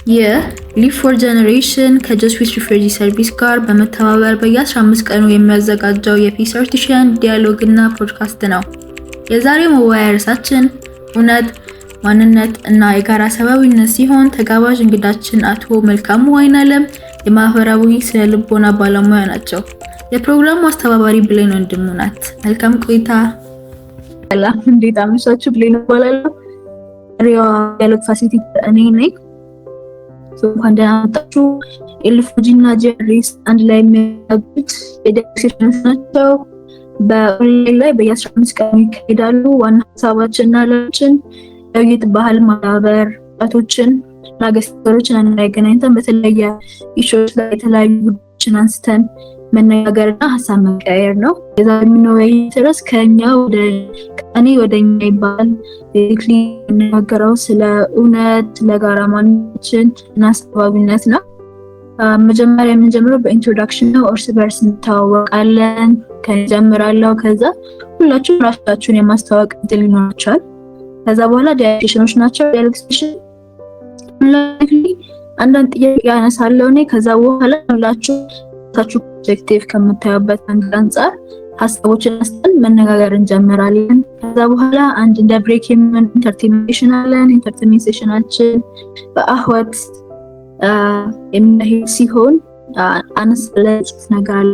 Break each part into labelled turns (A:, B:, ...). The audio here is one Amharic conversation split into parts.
A: ይህ ሊቭ ፎር ጀነሬሽን ከጀስዊት ሪፈርጂ ሰርቪስ ጋር በመተባበር በየ15 ቀኑ የሚያዘጋጀው የፒስ አርቲሺያን ዲያሎግ እና ፖድካስት ነው። የዛሬው መወያያ ርዕሳችን እውነት፣ ማንነት እና የጋራ ሰብአዊነት ሲሆን ተጋባዥ እንግዳችን አቶ መልካሙ አይናለም የማህበራዊ ስነ ልቦና ባለሙያ ናቸው። የፕሮግራሙ አስተባባሪ ብሌን ወንድሙ ናት። መልካም ቆይታ። ሰላም፣ እንዴት አመሻችሁ? ብሌን እባላለሁ። ሪዋ ዲያሎግ ፋሲሊቴተር እኔ ነኝ። እንኳን ደህና መጣችሁ። ኤልፎጂ እና ጀሪስ አንድ ላይ የሚያደርጉት የዲያሎግ ሴሽኖች ናቸው። በኦንላይን ላይ በየ15 ቀኑ ይካሄዳሉ። ዋና ሀሳባችን እና ዓላማችን የውይይት ባህል ማዳበር፣ ወጣቶችን እና ገስቶችን አንድ ላይ አገናኝተን በተለያየ ኢሹዎች ላይ የተለያዩ ጉዳዮችን አንስተን መነጋገርና ሀሳብ መቀያየር ነው። የዛሬ የምንወያየው ርዕስ ከእኔ ወደኛ ይባላል። ቤዚክሊ የምንናገረው ስለ እውነት፣ ስለ ጋራ ማንነታችን እና ሰብአዊነት ነው። መጀመሪያ የምንጀምረው በኢንትሮዳክሽን ነው። እርስ በርስ እንተዋወቃለን። ከኔ ጀምራለሁ። ከዛ ሁላችሁም ራሳችሁን የማስተዋወቅ እድል ይኖራችኋል። ከዛ በኋላ ዲያሎግ ሴሽኖች ናቸው። ዲያሎግ ሴሽን አንዳንድ ጥያቄ ያነሳለሁ እኔ። ከዛ በኋላ ሁላችሁ ታችሁ ኦብጀክቲቭ ከምታዩበት አንጻር ሀሳቦችን አስተን መነጋገር እንጀምራለን። ከዛ በኋላ አንድ እንደ ብሬክ የሚሆን ኢንተርቴይንመንት ሴሽን አለን። ኢንተርቴይንመንት ሴሽናችን በአህወት የሚሄድ ሲሆን አነስለጭ ነገር አለ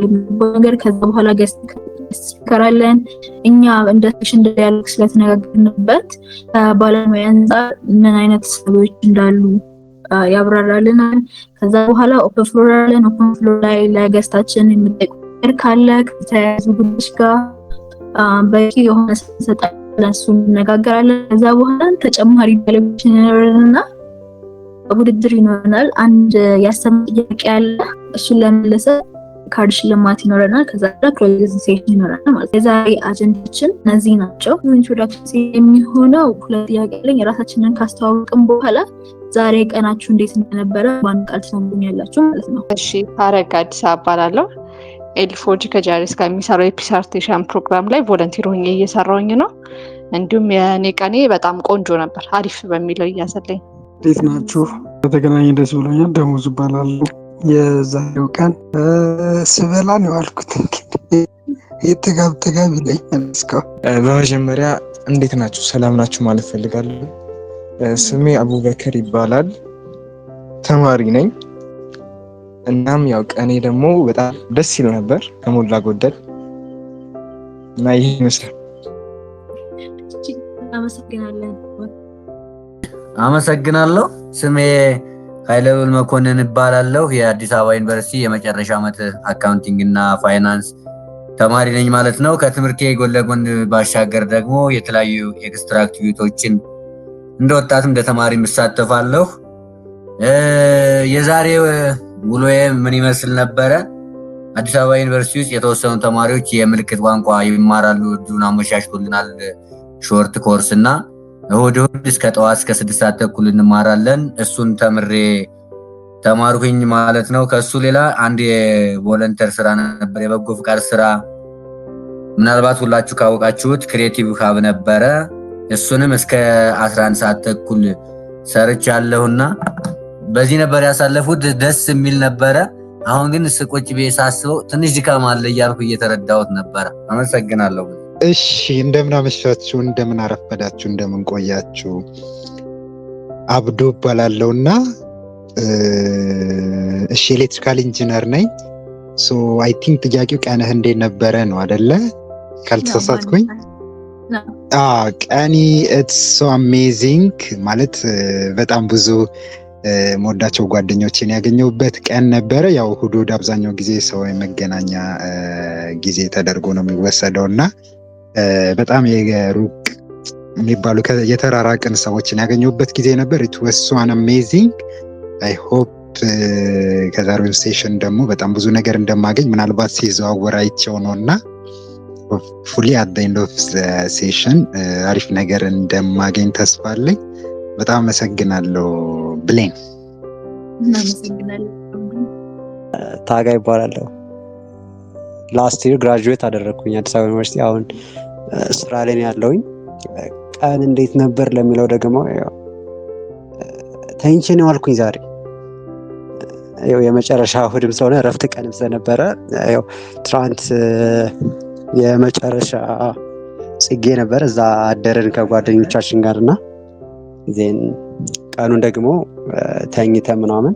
A: ነገር። ከዛ በኋላ ገስት ስከራለን። እኛ እንደ ሴሽን ዲያሎግ ስለተነጋገርንበት ባለሙያ አንፃር ምን አይነት ሰዎች እንዳሉ ያብራራልናል። ከዛ በኋላ ኦፕን ፍሎር አለን። ኦፕን ፍሎር ላይ ለገስታችን የሚጠይቁ ነገር ካለ ከተያያዙ ጉዳዮች ጋር በቂ የሆነ ሰጣለን፣ እሱን እንነጋገራለን። ከዛ በኋላ ተጨማሪ ዲያሎግን ይኖረናልና ውድድር ይኖረናል። አንድ ያሰማው ጥያቄ አለ፣ እሱን ለመለሰ ካርድ ሽልማት ይኖረናል። ከዛ ክሎዚንግ ሴሽን ይኖረናል ማለት ነው። የዛሬ አጀንዳችን እነዚህ ናቸው። ኢንትሮዳክሽን የሚሆነው ሁለት ጥያቄ አለኝ። የራሳችንን ካስተዋወቅን በኋላ ዛሬ ቀናችሁ እንዴት እንደነበረ በአንድ ቃል ትነግሩኛላችሁ ማለት ነው።
B: እሺ፣ ሀረግ አዲስ እባላለሁ። ኤልፎጂ ከጃሪስ ጋር የሚሰራው የፒስ አርቲሺያን ፕሮግራም ላይ ቮለንቲር ሆኜ እየሰራሁኝ ነው። እንዲሁም የኔ ቀኔ በጣም ቆንጆ ነበር፣ አሪፍ በሚለው እያሰለኝ።
C: እንዴት ናችሁ? በተገናኘ ደስ ብሎኛል። ደሞዝ እባላለሁ። የዛሬው ቀን ስበላ ነው ያልኩት። የተጋብ ይለኛል እስካሁን።
D: በመጀመሪያ እንዴት ናችሁ? ሰላም ናችሁ ማለት ፈልጋለሁ። ስሜ አቡበከር ይባላል። ተማሪ ነኝ። እናም ያው ቀኔ ደግሞ በጣም ደስ ይል ነበር ከሞላ ጎደል እና ይሄ ይመስላል።
E: አመሰግናለሁ። ስሜ ኃይለውል መኮንን እባላለሁ። የአዲስ አበባ ዩኒቨርሲቲ የመጨረሻ ዓመት አካውንቲንግ እና ፋይናንስ ተማሪ ነኝ ማለት ነው። ከትምህርቴ ጎን ለጎን ባሻገር ደግሞ የተለያዩ ኤክስትራ አክቲቪቲዎችን እንደ ወጣትም እንደ ተማሪ እሳተፋለሁ። የዛሬው ውሎዬ ምን ይመስል ነበረ? አዲስ አበባ ዩኒቨርሲቲ ውስጥ የተወሰኑ ተማሪዎች የምልክት ቋንቋ ይማራሉ። እጁን አመቻችቶልናል ሾርት ኮርስ እና እሁድ እስከ ጠዋት እስከ 6 ሰዓት ተኩል እንማራለን። እሱን ተማርኩኝ ማለት ነው። ከሱ ሌላ አንድ የቮለንተር ስራ ነበር፣ የበጎ ፍቃድ ስራ። ምናልባት ሁላችሁ ካወቃችሁት ክሬቲቭ ሀብ ነበረ። እሱንም እስከ 11 ሰዓት ተኩል ሰርቻለሁና በዚህ ነበር ያሳለፉት። ደስ የሚል ነበረ። አሁን ግን ስቆጭ ሳስበው ትንሽ ድካም አለ እያልኩ እየተረዳሁት ነበረ። አመሰግናለሁ።
F: እሺ፣ እንደምን አመሻችሁ፣ እንደምን አረፈዳችሁ፣ እንደምን ቆያችሁ። አብዱ እባላለሁና እሺ፣ ኤሌክትሪካል ኢንጂነር ነኝ። ሶ አይ ቲንክ ጥያቄው ቀንህ እንዴት ነበረ ነው አይደለ? ካልተሳሳትኩኝ። ቀኒ ኢትስ ሶ አሜዚንግ ማለት በጣም ብዙ መወዳቸው ጓደኞችን ያገኘሁበት ቀን ነበረ። ያው እሑድ አብዛኛው ጊዜ ሰው የመገናኛ ጊዜ ተደርጎ ነው የሚወሰደውና በጣም የሩቅ የሚባሉ የተራራቅን ሰዎችን ያገኘሁበት ጊዜ ነበር። ኢት ዋዝ ሶ አሜዚንግ። አይ ሆፕ ከዛሬው ሴሽን ደግሞ በጣም ብዙ ነገር እንደማገኝ ምናልባት ሲዘዋወር አይቼው ነውና ፉሊ አት ዘ ኤንድ ኦፍ ዘ ሴሽን አሪፍ ነገር እንደማገኝ ተስፋ አለኝ። በጣም አመሰግናለሁ ብሌን።
G: ታጋይ ይባላለሁ። ላስት ይር ግራጁዌት አደረግኩኝ አዲስ አበባ ዩኒቨርሲቲ። አሁን ስራ ላይ ያለውኝ። ቀን እንዴት ነበር ለሚለው ደግሞ ተኝቼ ነው ያልኩኝ ዛሬ ያው የመጨረሻ እሑድም ስለሆነ እረፍት ቀንም ስለነበረ ያው ትናንት የመጨረሻ ጽጌ ነበር። እዛ አደርን ከጓደኞቻችን ጋር እና ዜን ቀኑን ደግሞ ተኝተን ምናምን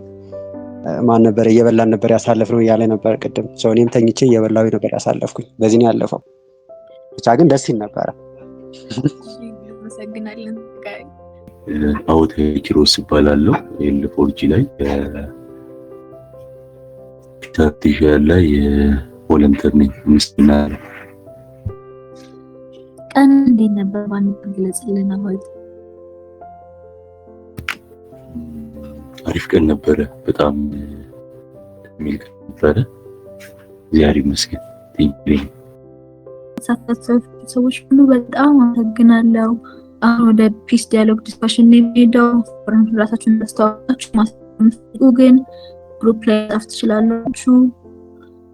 G: ማን ነበር እየበላን ነበር ያሳለፍነው እያለ ነበር ቅድም። እኔም ተኝቼ እየበላሁ ነበር ያሳለፍኩኝ። በዚህ ነው ያለፈው። ብቻ ግን ደስ ይል ነበረ።
A: አመሰግናለን።
H: አውቴ ኪሮስ እባላለሁ። ኤል4ጂ ላይ ፒታርቲሻል ላይ ቮለንተር ነኝ። ምስልና
A: ቀን እንዴት ነበር? ማን ግለጽልን? አዋጅ
H: አሪፍ ቀን ነበረ። በጣም የሚል ቀን ነበረ። እግዚአብሔር ይመስገን።
A: ሰዎች ሁሉ በጣም አመሰግናለሁ። አሁን ወደ ፒስ ዲያሎግ ዲስካሽን የሚሄደው ራሳችሁን ታስተዋውቃችሁ ማስተምሩ ግን ግሩፕ ላይ ጻፍ ትችላላችሁ።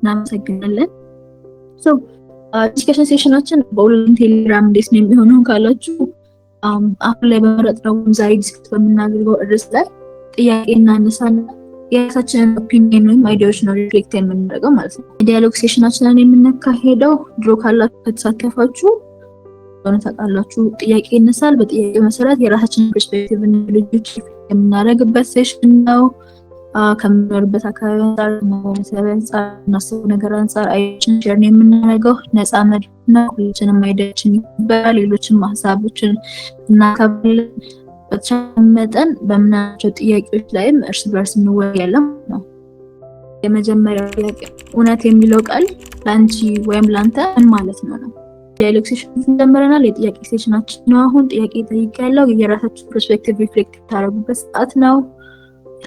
A: እናመሰግናለን። ዲስከሽን ሴሽናችን በኦንላይን ቴሌግራም እንዴት ነው የሚሆነው ካላችሁ አሁን ላይ በመረጥነው ዛሬ ዲስከስ በምናደርገው ርዕስ ላይ ጥያቄ እናነሳና የራሳችንን ኦፒኒየን ወይም አይዲያዎች ነው ሪፍሌክት የምናደርገው ማለት ነው። ዲያሎግ ሴሽናችንን የምናካሄደው ድሮ ካላችሁ ከተሳተፋችሁ ታውቃላችሁ፣ ጥያቄ ይነሳል። በጥያቄ መሰረት የራሳችንን ፐርስፔክቲቭ እና ልጆች የምናደርግበት ሴሽን ነው። ከምንኖርበት አካባቢ አንጻር አንጻር እናስበው ነገር አንጻር አይዲያችን ሼር የምናደርገው ነፃ መድረክ ነው። ሁላችንም አይዲያችን ይበራል፣ ሌሎችም ሀሳቦችን እናካፍላለን። በተቻለ መጠን በምናቸው ጥያቄዎች ላይም እርስ በርስ እንወያያለን ነው። የመጀመሪያው ጥያቄ እውነት የሚለው ቃል ለአንቺ ወይም ለአንተ ምን ማለት ነው? ዲያሎግ ሴሽን ጀምረናል። የጥያቄ ሴሽናችን ነው። አሁን ጥያቄ ጠይቄያለሁ። የራሳችሁ ፐርስፔክቲቭ ሪፍሌክት ታደርጉበት ሰዓት ነው።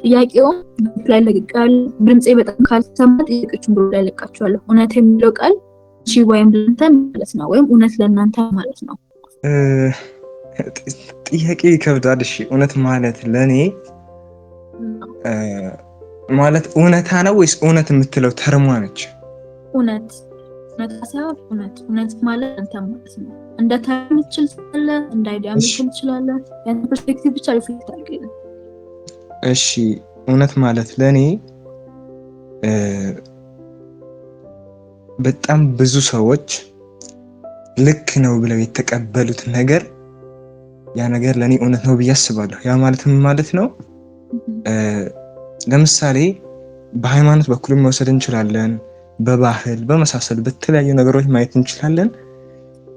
A: ጥያቄውን ግሩፕ ላይ ለቅቄያለሁ። ድምጼ በጣም ካልተሰማ ጥያቄዎችን ግሩፕ ላይ ለቃችኋለሁ። እውነት የሚለው ቃል አንቺ ወይም ለአንተ ማለት ነው፣ ወይም እውነት ለእናንተ ማለት ነው።
D: ጥያቄ ይከብዳል። እሺ እውነት ማለት ለኔ ማለት እውነታ ነው ወይስ እውነት የምትለው ተርሟ ነች?
A: እውነት ሳይሆን እውነት ማለት አንተ ማለት ነው። እንደ ተርም ትችላለህ፣ እንደ አይዲያ ትችላለህ። ያን ፐርስፔክቲቭ ብቻ ሪፍሌክት አድርገህ።
D: እሺ እውነት ማለት ለኔ በጣም ብዙ ሰዎች ልክ ነው ብለው የተቀበሉት ነገር ያ ነገር ለኔ እውነት ነው ብዬ አስባለሁ። ያ ማለት ምን ማለት ነው? ለምሳሌ በሃይማኖት በኩል መውሰድ እንችላለን፣ በባህል በመሳሰሉ በተለያዩ ነገሮች ማየት እንችላለን።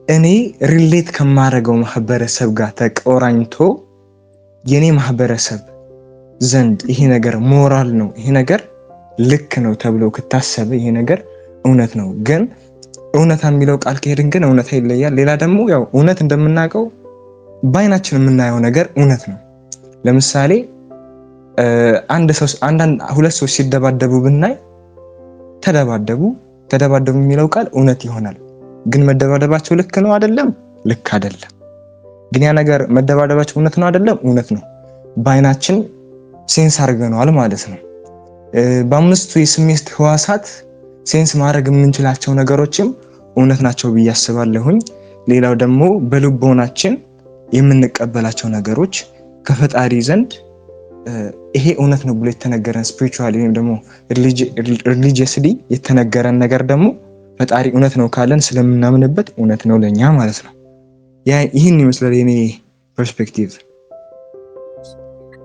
D: እኔ ሪሌት ከማረገው ማህበረሰብ ጋር ተቆራኝቶ የኔ ማህበረሰብ ዘንድ ይሄ ነገር ሞራል ነው፣ ይሄ ነገር ልክ ነው ተብሎ ከታሰበ ይሄ ነገር እውነት ነው። ግን እውነታ የሚለው ቃል ከሄድን ግን እውነታ ይለያል። ሌላ ደግሞ ያው እውነት እንደምናውቀው በአይናችን የምናየው ነገር እውነት ነው። ለምሳሌ ሁለት ሰዎች ሲደባደቡ ብናይ ተደባደቡ የሚለው ቃል እውነት ይሆናል። ግን መደባደባቸው ልክ ነው አይደለም? ልክ አይደለም። ግን ያ ነገር መደባደባቸው እውነት ነው አይደለም? እውነት ነው። በአይናችን ሴንስ አድርገነዋል ማለት ነው። በአምስቱ የስሜት ህዋሳት ሴንስ ማድረግ የምንችላቸው ነገሮችም እውነት ናቸው ብዬ አስባለሁኝ። ሌላው ደግሞ በልቦናችን የምንቀበላቸው ነገሮች ከፈጣሪ ዘንድ ይሄ እውነት ነው ብሎ የተነገረን ስፒሪቹዋሊ ወይም ደግሞ ሪሊጂየስሊ የተነገረን ነገር ደግሞ ፈጣሪ እውነት ነው ካለን ስለምናምንበት እውነት ነው ለኛ ማለት ነው። ይህን ይመስላል የኔ ፐርስፔክቲቭ።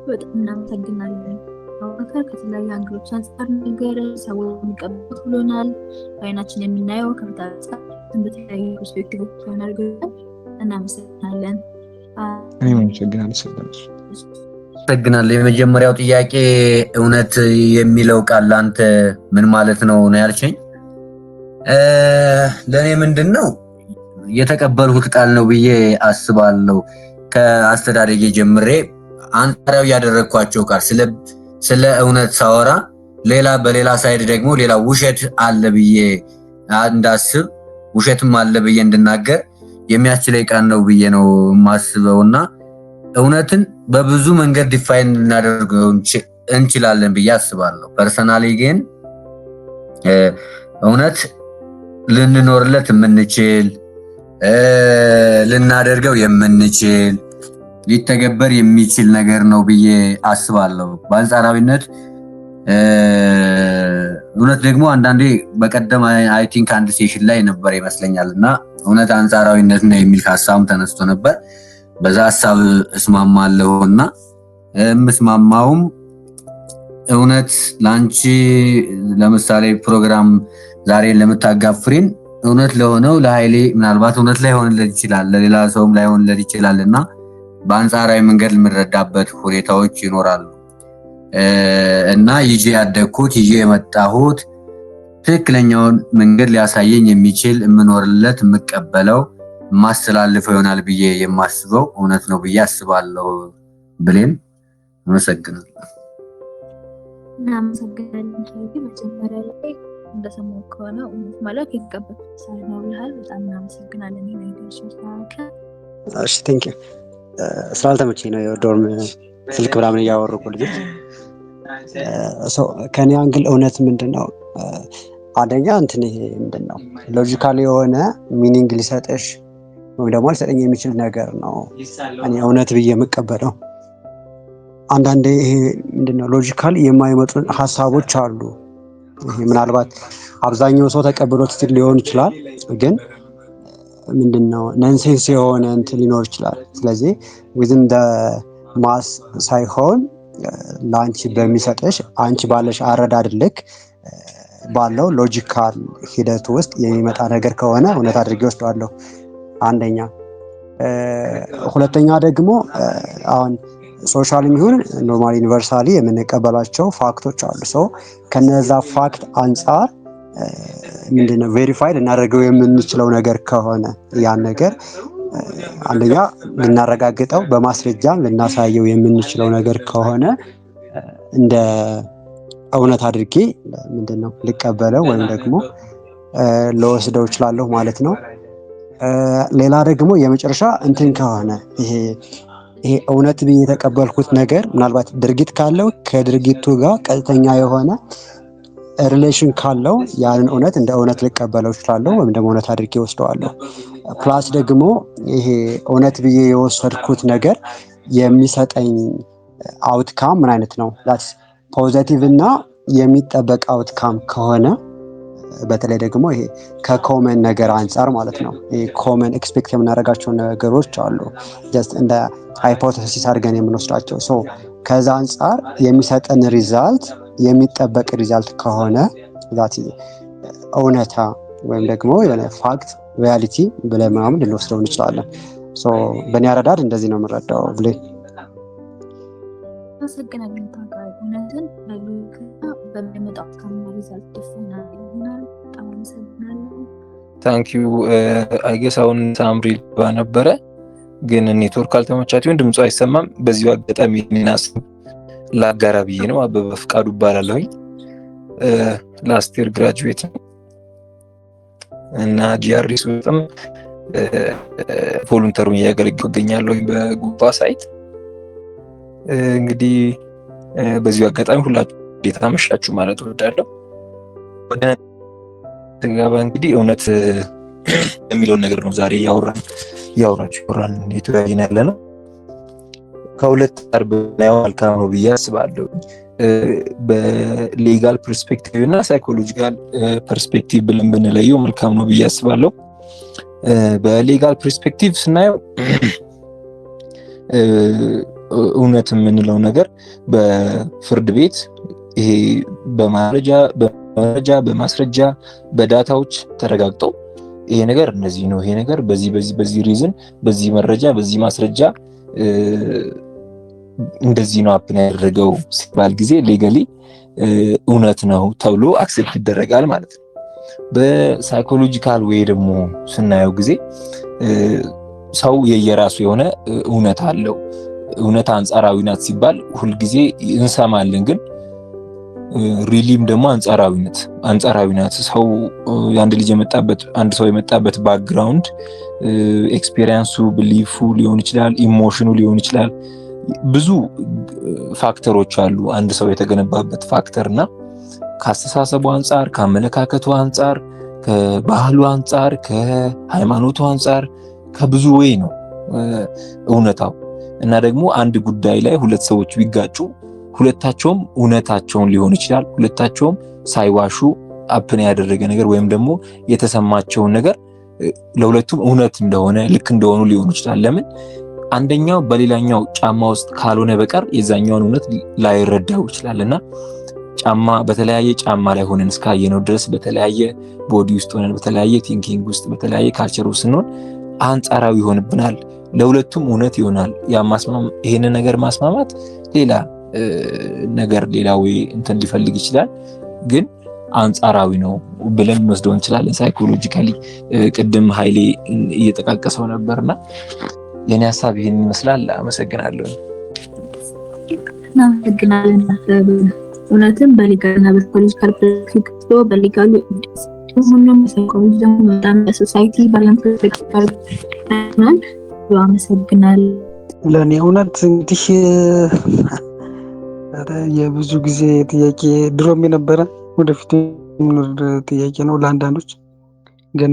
A: በጣም እናመሰግናለን። አወካከር ከተለያዩ አንግሎች አንጻር ነገር ሰው የሚቀበሉት ብሎናል። በአይናችን የምናየው ከፈጣሪ አንጻር በተለያዩ ፐርስፔክቲቮች ተናግረናል። እናመሰግናለን።
D: እኔም አመሰግናለሁ።
E: የመጀመሪያው ጥያቄ እውነት የሚለው ቃል ለአንተ ምን ማለት ነው ነው ያልሽኝ? ለኔ ምንድነው የተቀበልሁት ቃል ነው ብዬ አስባለሁ። ከአስተዳደጌ ጀምሬ አንጻራዊ ያደረኳቸው ቃል ስለ እውነት ሳወራ በሌላ ሳይድ ደግሞ ሌላ ውሸት አለ ብዬ እንዳስብ ውሸትም አለ ብዬ እንድናገር የሚያስችለኝ ቃል ነው ብዬ ነው የማስበውና እውነትን በብዙ መንገድ ዲፋይን ልናደርገው እንችላለን ብዬ አስባለሁ። ፐርሰናሊ ግን እውነት ልንኖርለት የምንችል ልናደርገው የምንችል ሊተገበር የሚችል ነገር ነው ብዬ አስባለሁ። በአንጻራዊነት እውነት ደግሞ አንዳንዴ በቀደም አይ ቲንክ አንድ ሴሽን ላይ ነበር ይመስለኛልና እውነት አንጻራዊነት ነው የሚል ሀሳብም ተነስቶ ነበር። በዛ ሀሳብ እስማማለሁና የምስማማውም እውነት ላንቺ ለምሳሌ ፕሮግራም ዛሬ ለምታጋፍሪን እውነት ለሆነው ለኃይሌ ምናልባት እውነት ላይ ሆነለት ይችላል፣ ለሌላ ሰውም ላይ ሆነለት ይችላልና በአንጻራዊ መንገድ የምንረዳበት ሁኔታዎች ይኖራሉ። እና ይዤ ያደግኩት ይዤ የመጣሁት ትክክለኛውን መንገድ ሊያሳየኝ የሚችል የምኖርለት የምቀበለው ማስተላልፈው ይሆናል ብዬ የማስበው እውነት ነው ብዬ አስባለሁ። ብሌን አመሰግናለሁ።
A: እናመሰግናለን። ስለዚህ መጀመሪያ ላይ እንደሰማው ከሆነ እውነት ማለት የተቀበልኩት ሳይ ነው ብለሃል። በጣም እናመሰግናለን።
G: እሺ ቴንክ ዩ። ስላልተመቸኝ ነው የዶርም ስልክ ምናምን እያወረቁ ልጆች። ከኔ አንግል እውነት ምንድነው አንደኛ እንትን ይሄ ምንድነው ሎጂካሊ የሆነ ሚኒንግ ሊሰጥሽ ወይ ደግሞ ሊሰጠኝ የሚችል ነገር ነው እኔ እውነት ብዬ የምቀበለው። አንዳንዴ ይሄ ምንድነው ሎጂካሊ የማይመጡ ሀሳቦች አሉ። ይሄ ምናልባት አብዛኛው ሰው ተቀብሎት ሊሆን ይችላል፣ ግን ምንድነው ነንሴንስ የሆነ እንትን ሊኖር ይችላል። ስለዚህ within the mass ሳይሆን ላንቺ በሚሰጥሽ አንቺ ባለሽ አረዳድ ልክ ባለው ሎጂካል ሂደት ውስጥ የሚመጣ ነገር ከሆነ እውነት አድርጌ ወስደዋለሁ። አንደኛ። ሁለተኛ ደግሞ አሁን ሶሻል ይሁን ኖርማል ዩኒቨርሳሊ የምንቀበላቸው ፋክቶች አሉ። ሰው ከነዛ ፋክት አንፃር ምንድነው ቬሪፋይድ እናደርገው የምንችለው ነገር ከሆነ ያን ነገር አንደኛ ልናረጋግጠው በማስረጃም ልናሳየው የምንችለው ነገር ከሆነ እንደ እውነት አድርጌ ምንድነው ልቀበለው ወይም ደግሞ ለወስደው እችላለሁ ማለት ነው። ሌላ ደግሞ የመጨረሻ እንትን ከሆነ ይሄ እውነት ብዬ የተቀበልኩት ነገር ምናልባት ድርጊት ካለው ከድርጊቱ ጋር ቀጥተኛ የሆነ ሪሌሽን ካለው ያንን እውነት እንደ እውነት ልቀበለው እችላለሁ ወይም ደግሞ እውነት አድርጌ ወስደዋለሁ። ፕላስ ደግሞ ይሄ እውነት ብዬ የወሰድኩት ነገር የሚሰጠኝ አውትካም ምን አይነት ነው ዳትስ ፖዚቲቭ እና የሚጠበቅ አውትካም ከሆነ በተለይ ደግሞ ይሄ ከኮመን ነገር አንፃር ማለት ነው። ይሄ ኮመን ኤክስፔክት የምናደርጋቸው ነገሮች አሉ ጀስት እንደ ሃይፖቴሲስ አድርገን የምንወስዳቸው። ሶ ከዛ አንፃር የሚሰጠን ሪዛልት የሚጠበቅ ሪዛልት ከሆነ ዛት እውነታ ወይም ደግሞ የሆነ ፋክት ሪያሊቲ ብለን ምናምን ልንወስደው እንችላለን። ሶ በእኔ አረዳድ እንደዚህ ነው የምረዳው። ብሌ
A: አመሰግናለሁ። ታጋይ እውነትን በሉክና በሚመጣው ሪዛልት ይፈናል ይሆናል። በጣም አመሰግናለሁ።
I: ታንክ ዩ። አይ ጌስ አሁን ሳምሪ ነበረ ግን ኔትወርክ አልተመቻት ይሁን ድምፁ አይሰማም። በዚሁ አጋጣሚ እናስብ ላጋራ ብዬ ነው። አበበ ፍቃዱ እባላለሁኝ። ላስት ይር ግራጁዌት ነው እና ጂአርኤስ ውስጥም ቮሉንተሩን እያገለገልኩ እገኛለሁ በጉባ ሳይት። እንግዲህ በዚሁ አጋጣሚ ሁላችሁ እንዴት አመሻችሁ ማለት እወዳለሁ። ወደ ተጋባ እንግዲህ እውነት የሚለውን ነገር ነው ዛሬ ያወራን የተወያየን ያለ ነው። ከሁለት አርብ ላይ መልካም ነው ብዬ አስባለሁ። በሌጋል ፐርስፔክቲቭ እና ሳይኮሎጂካል ፐርስፔክቲቭ ብለን ብንለየው መልካም ነው ብዬ አስባለሁ። በሌጋል ፐርስፔክቲቭ ስናየው እውነት የምንለው ነገር በፍርድ ቤት ይሄ በመረጃ በማስረጃ በዳታዎች ተረጋግጠው ይሄ ነገር እንደዚህ ነው፣ ይሄ ነገር በዚህ ሪዝን በዚህ መረጃ በዚህ ማስረጃ እንደዚህ ነው አፕን ያደረገው ሲባል ጊዜ ሌጋሊ እውነት ነው ተብሎ አክሴፕት ይደረጋል ማለት ነው። በሳይኮሎጂካል ወይ ደግሞ ስናየው ጊዜ ሰው የየራሱ የሆነ እውነት አለው። እውነት አንጻራዊ ናት ሲባል ሁልጊዜ እንሰማለን፣ ግን ሪሊም ደግሞ አንጻራዊ ናት። ሰው አንድ ሰው የመጣበት ባክግራውንድ ኤክስፒሪየንሱ፣ ብሊፉ ሊሆን ይችላል፣ ኢሞሽኑ ሊሆን ይችላል። ብዙ ፋክተሮች አሉ አንድ ሰው የተገነባበት ፋክተርና ከአስተሳሰቡ አንጻር፣ ከአመለካከቱ አንጻር፣ ከባህሉ አንጻር፣ ከሃይማኖቱ አንጻር ከብዙ ወይ ነው እውነታው። እና ደግሞ አንድ ጉዳይ ላይ ሁለት ሰዎች ቢጋጩ ሁለታቸውም እውነታቸውን ሊሆን ይችላል። ሁለታቸውም ሳይዋሹ አፕን ያደረገ ነገር ወይም ደግሞ የተሰማቸውን ነገር ለሁለቱም እውነት እንደሆነ ልክ እንደሆኑ ሊሆን ይችላል። ለምን አንደኛው በሌላኛው ጫማ ውስጥ ካልሆነ በቀር የዛኛውን እውነት ላይረዳው ይችላልና ጫማ በተለያየ ጫማ ላይ ሆነን እስካየነው ድረስ በተለያየ ቦዲ ውስጥ ሆነን በተለያየ ቲንኪንግ ውስጥ በተለያየ ካልቸር ውስጥ ስንሆን አንጻራዊ ይሆንብናል፣ ለሁለቱም እውነት ይሆናል። ይሄንን ነገር ማስማማት ሌላ ነገር ሌላው እንትን ሊፈልግ ይችላል፣ ግን አንጻራዊ ነው ብለን መስደው እንችላለን ሳይኮሎጂካሊ። ቅድም ኃይሌ እየተጠቃቀሰው ነበርና የኔ ሐሳብ ይሄን ይመስላል። አመሰግናለሁ።
A: እናመሰግናለን። እውነትም በሊጋልና በሳይኮሎጂካል ፕራክቲስ በሊጋሉ ሁሉም ሳይኮሎጂ ደግሞ በጣም በሶሳይቲ ባላንስ ፕራክቲካል ነው። አመሰግናለሁ።
C: ለኔ እውነት እንግዲህ የብዙ ጊዜ ጥያቄ ድሮም የነበረ ወደፊት የሚኖር ጥያቄ ነው ለአንዳንዶች። ግን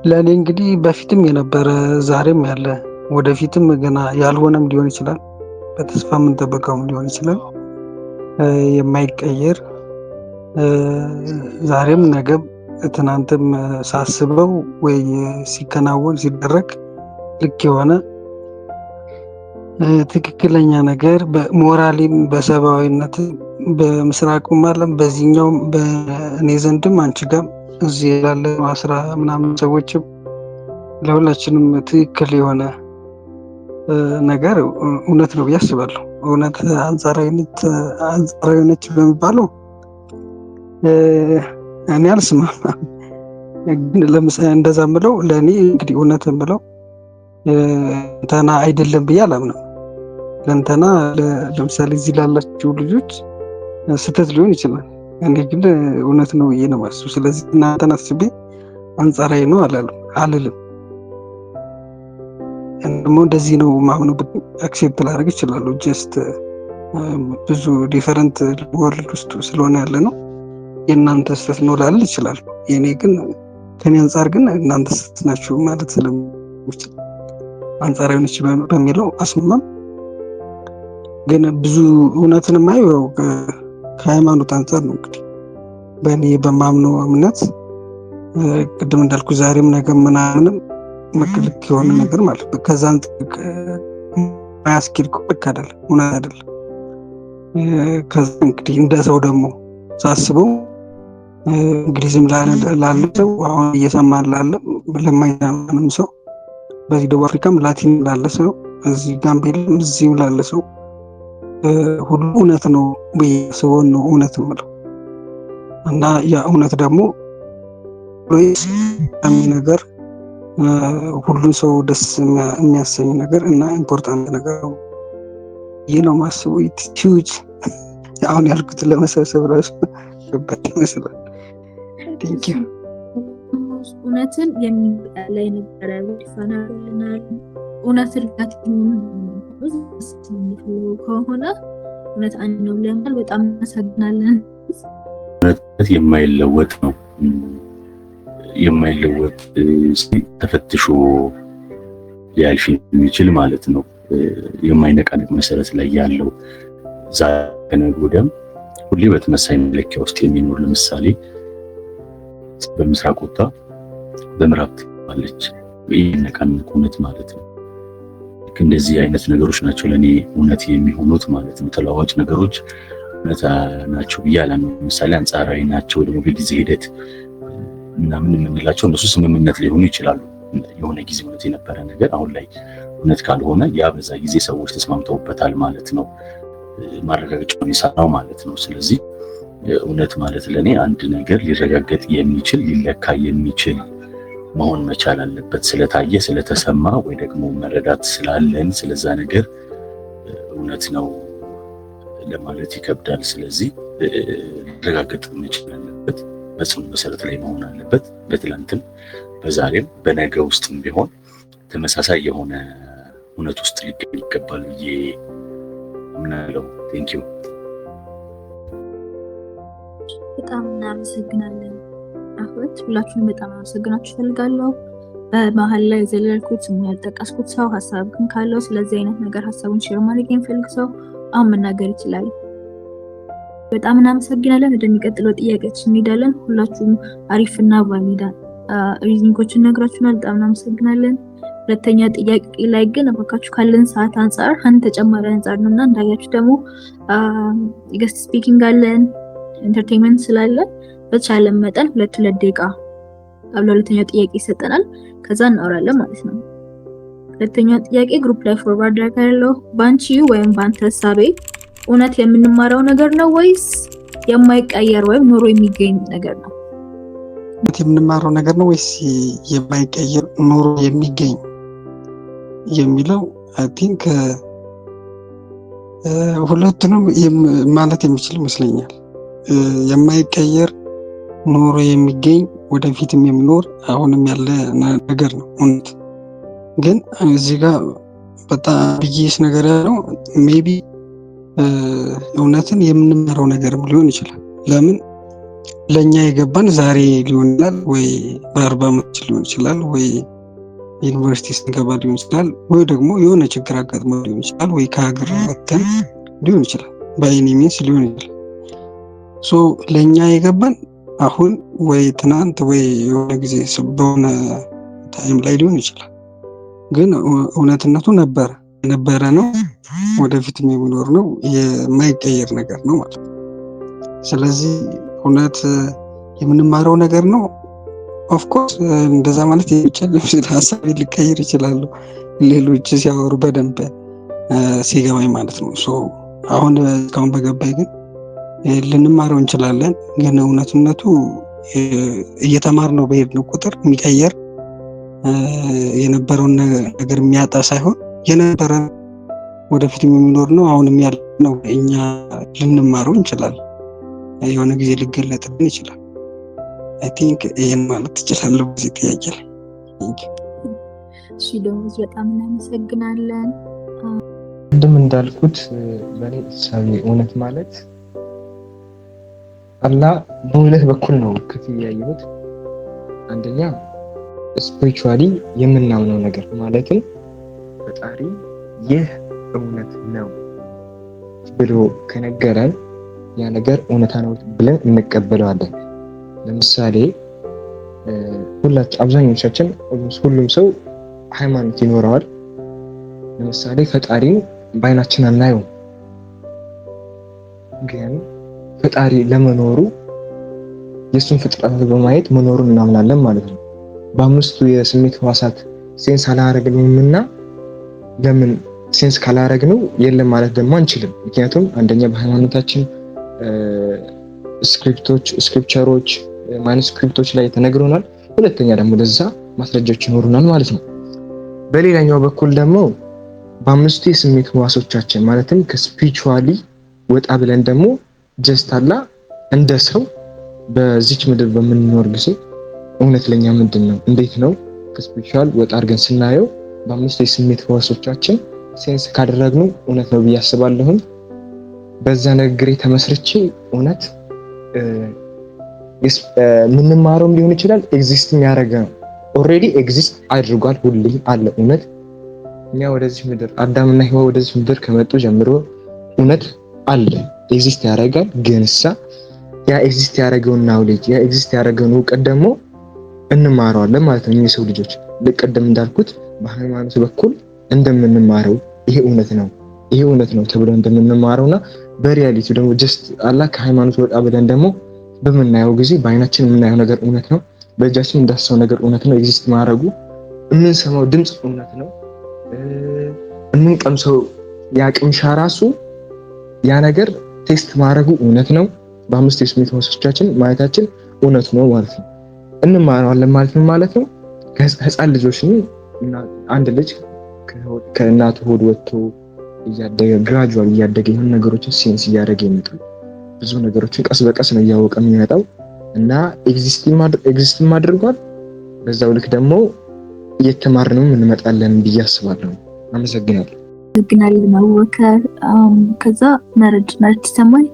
C: ለእኔ እንግዲህ በፊትም የነበረ ዛሬም ያለ ወደፊትም ገና ያልሆነም ሊሆን ይችላል፣ በተስፋ የምንጠብቀውም ሊሆን ይችላል፣ የማይቀየር ዛሬም ነገም ትናንትም ሳስበው ወይ ሲከናወን ሲደረግ ልክ የሆነ ትክክለኛ ነገር በሞራሊም በሰብአዊነት በምስራቁም ዓለም በዚህኛውም በእኔ ዘንድም አንቺ ጋም እዚህ ያለ 10 ምናምን ሰዎችም ለሁላችንም ትክክል የሆነ ነገር እውነት ነው ብዬ አስባለሁ። እውነት አንጻራዊነት በሚባለው እኔ አልስማማም። ግን ለምሳሌ እንደዛ ምለው ለእኔ እንግዲህ እውነት ምለው እንተና አይደለም ብዬ አላምንም። ለእንተና ለምሳሌ እዚህ ላላችሁ ልጆች ስህተት ሊሆን ይችላል፣ እኔ ግን እውነት ነው ብዬ ነው የማስበው። ስለዚህ እናንተን አስቤ አንጻራዊ ነው አልልም። ደግሞ እንደዚህ ነው ማምነው አክሴፕት ላደርግ እችላለሁ። ጀስት ብዙ ዲፈረንት ወርልድ ውስጥ ስለሆነ ያለ ነው። የእናንተ ስህተት ነው ላልል እችላለሁ። የእኔ ግን ከኔ አንጻር ግን እናንተ ስህተት ናችሁ ማለት ስለምችል አንጻራዊ ነች በሚለው አስማማም። ግን ብዙ እውነትን የማየው ከሃይማኖት አንጻር ነው። እንግዲህ በእኔ በማምነው እምነት ቅድም እንዳልኩ ዛሬም ነገም ምናምንም ልክ የሆነ ነገር ማለት ከዛ ማያስኬድ ልክ አይደለም፣ እውነት አይደለም። ከዛ እንግዲህ እንደ ሰው ደግሞ ሳስበው እንግሊዝም ላለ ሰው አሁን እየሰማን ላለ ለማይሰማንም ሰው በዚህ ደቡብ አፍሪካም ላቲን ላለ ሰው እዚህ ጋምቤላም እዚህም ላለ ሰው ሁሉ እውነት ነው ብዬ ሰውን ነው እውነት የምለው እና ያ እውነት ደግሞ ወይስ ነገር ሁሉን ሰው ደስ የሚያሰኝ ነገር እና ኢምፖርታንት ነገር ነው። ይህ ነው ማስበው። ሂውጅ አሁን ያልኩት ለመሰብሰብ ራሱ ከባድ ይመስላል። ቴንክ ዩ።
A: እውነትን የሚባል የነበረ ወዲፋናል እውነትን ከሆነ እውነት አንድ ነው ብለናል። በጣም እናመሰግናለን።
H: እውነት የማይለወጥ ነው። የማይለወጥ ተፈትሾ ሊያልፍ የሚችል ማለት ነው። የማይነቃነቅ መሰረት ላይ ያለው ዛሬ ከነገ ወዲያም ሁሌ በተመሳሳይ መለኪያ ውስጥ የሚኖር ለምሳሌ በምስራቅ ወጣ በምዕራብ ትባለች። የማይነቃነቅ እውነት ማለት ነው። እንደዚህ አይነት ነገሮች ናቸው ለኔ እውነት የሚሆኑት ማለት ነው። ተለዋዋጭ ነገሮች እውነት ናቸው ብያለሁ። ለምሳሌ አንጻራዊ ናቸው ደግሞ በጊዜ ሂደት እና ምን የምንላቸው እነሱ ስምምነት ሊሆኑ ይችላሉ። የሆነ ጊዜ እውነት የነበረ ነገር አሁን ላይ እውነት ካልሆነ ያ በዛ ጊዜ ሰዎች ተስማምተውበታል ማለት ነው። ማረጋገጫውን ይሰራው ማለት ነው። ስለዚህ እውነት ማለት ለኔ አንድ ነገር ሊረጋገጥ የሚችል ሊለካ የሚችል መሆን መቻል አለበት። ስለታየ ስለተሰማ ወይ ደግሞ መረዳት ስላለን ስለዛ ነገር እውነት ነው ለማለት ይከብዳል። ስለዚህ ሊረጋገጥ መቻል አለበት፣ በጽኑ መሰረት ላይ መሆን አለበት። በትላንትም በዛሬም በነገ ውስጥም ቢሆን ተመሳሳይ የሆነ እውነት ውስጥ ሊገኝ ይገባል ብዬ አምናለሁ። ቴንክ ዩ።
A: በጣም እናመሰግናለን። አሁት ሁላችሁንም በጣም አመሰግናችሁ ፈልጋለሁ። በመሀል ላይ ዘለልኩት ያልጠቀስኩት ሰው ሀሳብ ግን ካለው ስለዚህ አይነት ነገር ሀሳቡን ሼር ማድረግ የሚፈልግ ሰው አሁን መናገር ይችላል። በጣም እናመሰግናለን። ወደሚቀጥለው ጥያቄያችን እንሄዳለን። ሁላችሁም አሪፍና ቫሊድ ሪዝኒንጎችን ነግራችሁናል። በጣም እናመሰግናለን። ሁለተኛ ጥያቄ ላይ ግን እባካችሁ ካለን ሰዓት አንፃር አንድ ተጨማሪ አንፃር ነውና እንዳያችሁ ደግሞ ገስት ስፒኪንግ አለን፣ ኢንተርቴይንመንት ስላለ በተቻለ መጠን 2 ደቂቃ ለሁለተኛው ጥያቄ ይሰጠናል። ከዛ እናወራለን ማለት ነው። ሁለተኛው ጥያቄ ግሩፕ ላይ ፎርዋርድ አደርጋለሁ። ባንቺ ወይም ባንተ ሐሳቤ እውነት የምንማረው ነገር ነው ወይስ የማይቀየር ወይም ኑሮ የሚገኝ ነገር ነው?
C: የምንማረው ነገር ነው ወይስ የማይቀየር ኑሮ የሚገኝ የሚለው አይ ቲንክ ሁለቱንም ማለት የሚችል ይመስለኛል። የማይቀየር ኑሮ የሚገኝ ወደፊትም የሚኖር አሁንም ያለ ነገር ነው እውነት። ግን እዚህ ጋር በጣም ብዬሽ ነገር ያለው ሜቢ እውነትን የምንማረው ነገርም ሊሆን ይችላል። ለምን ለኛ የገባን ዛሬ ሊሆን ይችላል፣ ወይ በ40 ዓመት ሊሆን ይችላል፣ ወይ ዩኒቨርሲቲ ስንገባ ሊሆን ይችላል፣ ወይ ደግሞ የሆነ ችግር አጋጥሞ ሊሆን ይችላል፣ ወይ ከሀገር ወጥተን ሊሆን ይችላል፣ በኤኒ ሚንስ ሊሆን ይችላል። ሶ ለኛ የገባን አሁን ወይ ትናንት ወይ የሆነ ጊዜ በሆነ ታይም ላይ ሊሆን ይችላል። ግን እውነትነቱ ነበረ ነው፣ ወደፊትም የሚኖር ነው፣ የማይቀየር ነገር ነው ማለት ነው። ስለዚህ እውነት የምንማረው ነገር ነው። ኦፍኮርስ እንደዛ ማለት የሚችል ሀሳቤ ሊቀይር ይችላሉ ሌሎች ሲያወሩ በደንብ ሲገባኝ ማለት ነው። ሶ አሁን እስካሁን በገባኝ ግን ልንማረው እንችላለን። ግን እውነትነቱ እየተማርነው በሄድነው ቁጥር የሚቀየር የነበረውን ነገር የሚያጣ ሳይሆን የነበረ ወደፊትም የሚኖር ነው፣ አሁንም ያለ ነው። እኛ ልንማረው እንችላለን። የሆነ ጊዜ ሊገለጥልን ይችላል። አይ ቲንክ ይሄን ማለት ትችላለህ በዚህ ጥያቄ ላይ።
A: እሺ ደግሞ በጣም እናመሰግናለን።
D: ቅድም እንዳልኩት በእኔ እሳቤ እውነት ማለት አላህ በሁለት በኩል ነው ክፍል ያየሁት። አንደኛ ስፒሪቹዋሊ የምናምነው ነገር ማለትም ፈጣሪ ይህ እውነት ነው ብሎ ከነገረን ያ ነገር እውነታ ነው ብለን እንቀበለዋለን። ለምሳሌ አብዛኞቻችን ሁሉም ሰው ሃይማኖት ይኖረዋል። ለምሳሌ ፈጣሪን በአይናችን አናየውም፣ ግን ፈጣሪ ለመኖሩ የሱን ፍጥረታት በማየት መኖሩን እናምናለን ማለት ነው። በአምስቱ የስሜት ህዋሳት ሴንስ አላረግነውምና ለምን ሴንስ ካላረግነው የለም ማለት ደግሞ አንችልም። ምክንያቱም አንደኛ በሃይማኖታችን ስክሪፕቸሮች ማኑስክሪፕቶች ላይ ተነግሮናል። ሁለተኛ ደግሞ ለዛ ማስረጃዎች ይኖሩናል ማለት ነው። በሌላኛው በኩል ደግሞ በአምስቱ የስሜት ህዋሶቻችን ማለትም ከስፒሪቹዋሊ ወጣ ብለን ደግሞ ጀስት አላ እንደ ሰው በዚች ምድር በምንኖር ጊዜ እውነት ለኛ ምንድነው? እንዴት ነው ከስፒሪቹዋል ወጣ አድርገን ስናየው በአምስቱ የስሜት ህዋሶቻችን ሴንስ ካደረግነው እውነት ነው ብዬ አስባለሁ። በዛ ንግግሬ ተመስርቼ እውነት ምንማረውም ሊሆን ይችላል ኤግዚስት የሚያደርገ ኦልሬዲ ኤግዚስት አድርጓል፣ ሁሌ አለ እውነት። እኛ ወደዚህ ምድር አዳምና ሔዋን ወደዚህ ምድር ከመጡ ጀምሮ እውነት አለ፣ ኤግዚስት ያደርጋል። ግን ያ ኤግዚስት ያደረገውን ናውሌጅ ያ ኤግዚስት ያደረገውን እውቀት ደግሞ እንማረዋለን ማለት ነው። የሰው ልጆች ልቀደም እንዳልኩት በሃይማኖት በኩል እንደምንማረው ይሄ እውነት ነው ተብሎ እንደምንማረውና በሪያሊቲ ደግሞ ጀስት አላህ ከሃይማኖት ወጣ ብለን ደግሞ በምናየው ጊዜ በአይናችን የምናየው ነገር እውነት ነው፣ በእጃችን እንዳሰው ነገር እውነት ነው፣ ኤግዚስት ማድረጉ፣ የምንሰማው ድምጽ እውነት ነው፣ የምንቀምሰው ያቅምሻ ራሱ ያ ነገር ቴስት ማድረጉ እውነት ነው። በአምስት የስሜት ህዋሶቻችን ማየታችን እውነት ነው ማለት ነው። እንማረዋለን ማለት ነው ማለት ነው። ከህፃን ልጆች አንድ ልጅ ከእናቱ ሆድ ወጥቶ እያደገ ግራጁዋል እያደገ ይሁን ነገሮችን ሴንስ እያደረገ ይመጣል። ብዙ ነገሮችን ቀስ በቀስ ነው እያወቀ የሚመጣው እና ኤግዚስት አድርጓል። በዛው ልክ ደግሞ እየተማርነው እንመጣለን ብዬ አስባለሁ። አመሰግናለሁ።
A: ግናልን አወከር ከዛ መረድ ይሰማል።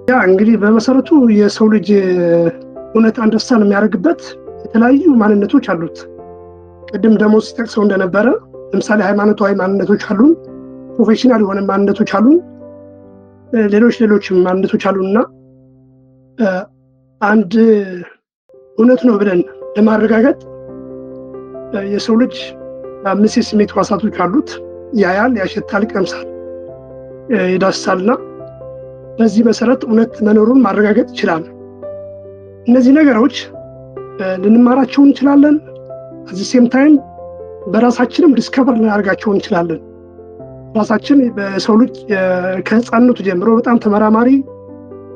J: ያ እንግዲህ በመሰረቱ የሰው ልጅ እውነት አንደርስታንድ የሚያደርግበት የተለያዩ ማንነቶች አሉት። ቅድም ደግሞ ሲጠቅሰው እንደነበረ ለምሳሌ ሃይማኖታዊ ማንነቶች አሉን፣ ፕሮፌሽናል የሆነ ማንነቶች አሉን፣ ሌሎች ማንነቶች አሉና አንድ እውነት ነው ብለን ለማረጋገጥ የሰው ልጅ 5 የስሜት ሕዋሳቶች አሉት። ያያል፣ ያሸታል፣ ይቀምሳል፣ ይዳስሳልና በዚህ መሰረት እውነት መኖሩን ማረጋገጥ ይችላል። እነዚህ ነገሮች ልንማራቸው እንችላለን። እዚህ ሴም ታይም በራሳችንም ዲስከቨር ልናደርጋቸው እንችላለን። ራሳችን በሰው ልጅ ከህፃንነቱ ጀምሮ በጣም ተመራማሪ፣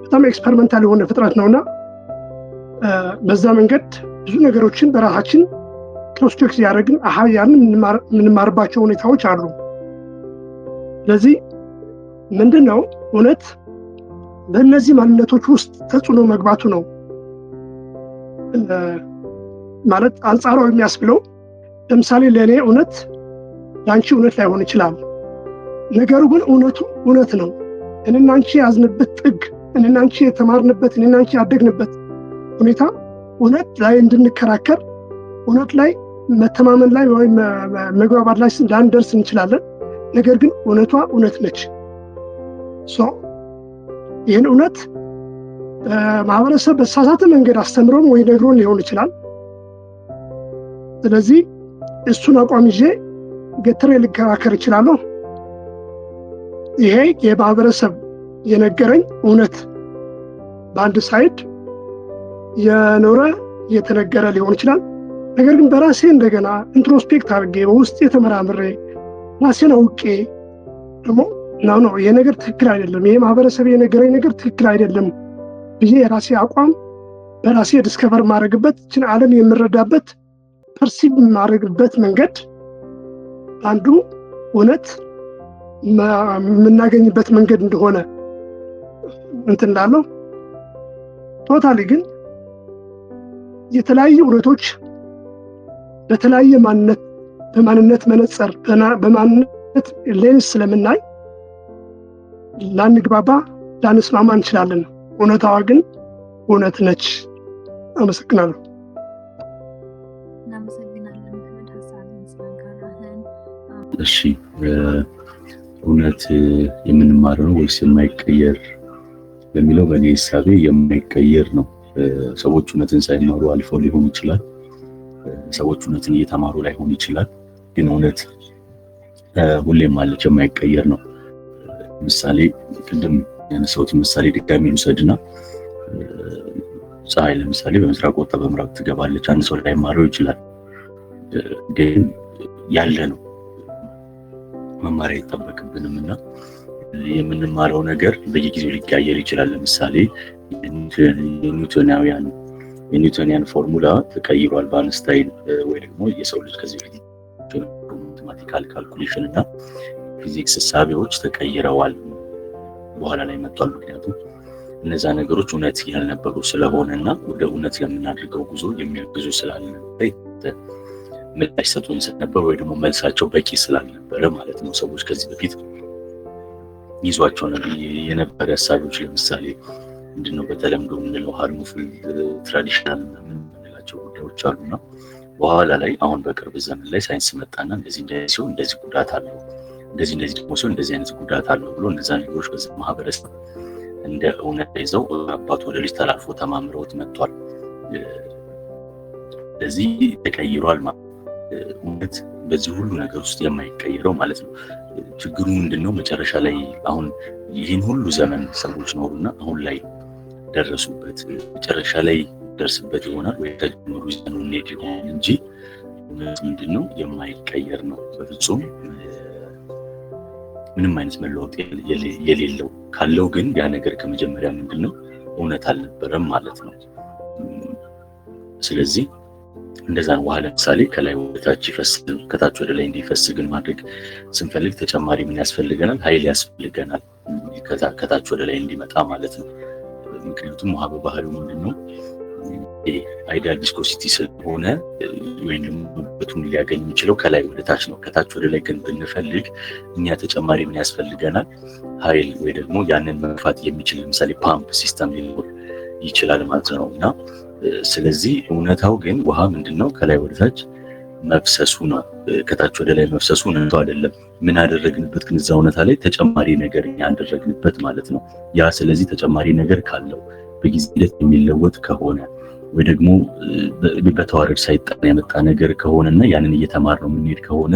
J: በጣም ኤክስፐሪመንታል የሆነ ፍጥረት ነውና በዛ መንገድ ብዙ ነገሮችን በራሳችን ክሮስቼክ ያደረግን ያንን የምንማርባቸው ሁኔታዎች አሉ። ስለዚህ ምንድነው እውነት በእነዚህ ማንነቶች ውስጥ ተጽዕኖ መግባቱ ነው ማለት አንጻራዊ የሚያስብለው። ለምሳሌ ለእኔ እውነት ለአንቺ እውነት ላይሆን ይችላል። ነገሩ ግን እውነቱ እውነት ነው። እኔና አንቺ ያዝንበት ጥግ፣ እኔና አንቺ የተማርንበት፣ እኔና አንቺ ያደግንበት ሁኔታ እውነት ላይ እንድንከራከር፣ እውነት ላይ መተማመን ላይ ወይም መግባባት ላይ ላንደርስ እንችላለን። ነገር ግን እውነቷ እውነት ነች። ይህን እውነት ማህበረሰብ በተሳሳተ መንገድ አስተምሮን ወይ ነግሮን ሊሆን ይችላል። ስለዚህ እሱን አቋም ይዤ ገትሬ ልከራከር እችላለሁ። ይሄ የማህበረሰብ የነገረኝ እውነት በአንድ ሳይድ የኖረ የተነገረ ሊሆን ይችላል። ነገር ግን በራሴ እንደገና ኢንትሮስፔክት አድርጌ በውስጥ የተመራምሬ ራሴን አውቄ ደግሞ ነው ይሄ ነገር ትክክል አይደለም፣ ይሄ ማህበረሰብ የነገረኝ ነገር ትክክል አይደለም ብዬ የራሴ አቋም በራሴ ዲስከቨር ማድረግበት እችን ዓለም የምረዳበት ፐርሲቭ ማድረግበት መንገድ አንዱ እውነት የምናገኝበት መንገድ እንደሆነ እንትን ላለው ቶታሊ ግን የተለያዩ እውነቶች በተለያየ በማንነት መነጽር በማንነት ሌንስ ስለምናይ ላንግባባ ላንስማማ እንችላለን። እውነታዋ ግን እውነት ነች። አመሰግናለሁ።
H: እሺ እውነት የምንማረው ነው ወይስ የማይቀየር በሚለው በእኔ ሐሳቤ የማይቀየር ነው። ሰዎች እውነትን ሳይማሩ አልፈው ሊሆን ይችላል። ሰዎች እውነትን እየተማሩ ላይሆን ይችላል። ግን እውነት ሁሌም አለች፣ የማይቀየር ነው። ምሳሌ ቅድም ያነሳሁት ምሳሌ ድጋሚ ልውሰድና ፀሐይ ለምሳሌ በምስራቅ ወጣ በምዕራብ ትገባለች። አንድ ሰው ላይማረው ይችላል፣ ግን ያለ ነው መማር አይጠበቅብንም እና የምንማረው ነገር በየጊዜው ሊቀያየር ይችላል። ለምሳሌ የኒውቶኒያን ፎርሙላ ተቀይሯል በአንስታይን ወይ ደግሞ የሰው ልጅ ከዚህ በፊት ማቴማቲካል ካልኩሌሽን እና ፊዚክስ እሳቤዎች ተቀይረዋል በኋላ ላይ መጥቷል። ምክንያቱም እነዛ ነገሮች እውነት ያልነበሩ ስለሆነ እና ወደ እውነት ለምናደርገው ጉዞ የሚያግዙ ስላልነበረ ምላሽ ሰጡን ስለነበር ወይ ደግሞ መልሳቸው በቂ ስላልነበረ ማለት ነው። ሰዎች ከዚህ በፊት ይዟቸው የነበረ እሳቤዎች ለምሳሌ ምንድነው በተለምዶ የምንለው ሃርሙፉል ትራዲሽናል የምንላቸው ጉዳዮች አሉና በኋላ ላይ አሁን በቅርብ ዘመን ላይ ሳይንስ መጣና እንደዚህ ሲሆን እንደዚህ ጉዳት አለው፣ እንደዚህ ደግሞ ሲሆን እንደዚህ አይነት ጉዳት አለው ብሎ እነዛ ነገሮች በዚህ ማህበረሰብ እንደ እውነት ይዘው አባት ወደ ልጅ ተላልፎ ተማምረውት መጥቷል። ስለዚህ ተቀይሯል ማለት እውነት በዚህ ሁሉ ነገር ውስጥ የማይቀየረው ማለት ነው። ችግሩ ምንድነው? መጨረሻ ላይ አሁን ይህን ሁሉ ዘመን ሰዎች ኖሩና አሁን ላይ ደረሱበት፣ መጨረሻ ላይ ደርስበት ይሆናል ወይ ተጀምሩ ይዘኑ እንሄድ ይሆናል እንጂ እውነት ምንድነው? የማይቀየር ነው በፍጹም ምንም አይነት መለወጥ የሌለው። ካለው ግን ያ ነገር ከመጀመሪያ ምንድነው እውነት አልነበረም ማለት ነው። ስለዚህ እንደዛ ነው። ውሃ ለምሳሌ ከላይ ወደ ታች ይፈሳል፣ ከታች ወደ ላይ እንዲፈስ ግን ማድረግ ስንፈልግ ተጨማሪ ምን ያስፈልገናል? ኃይል ያስፈልገናል፣ ከታች ወደ ላይ እንዲመጣ ማለት ነው። ምክንያቱም ውሃ በባህሪው ምንድነው አይዲያል ቪስኮሲቲ ስለሆነ ወይም ውበቱን ሊያገኝ የሚችለው ከላይ ወደ ታች ነው። ከታች ወደ ላይ ግን ብንፈልግ እኛ ተጨማሪ ምን ያስፈልገናል? ኃይል ወይ ደግሞ ያንን መግፋት የሚችል ለምሳሌ ፓምፕ ሲስተም ሊኖር ይችላል ማለት ነው። እና ስለዚህ እውነታው ግን ውሃ ምንድነው ከላይ ወደ ታች መፍሰሱ ነው። ከታች ወደ ላይ መፍሰሱ ነው አይደለም። ምን አደረግንበት ግን እዛ እውነታ ላይ ተጨማሪ ነገር ያደረግንበት ማለት ነው። ያ ስለዚህ ተጨማሪ ነገር ካለው በጊዜ ሂደት የሚለወጥ ከሆነ ወይ ደግሞ በተዋረድ ሳይጠና የመጣ ነገር ከሆነና ያንን እየተማርነው የምንሄድ ከሆነ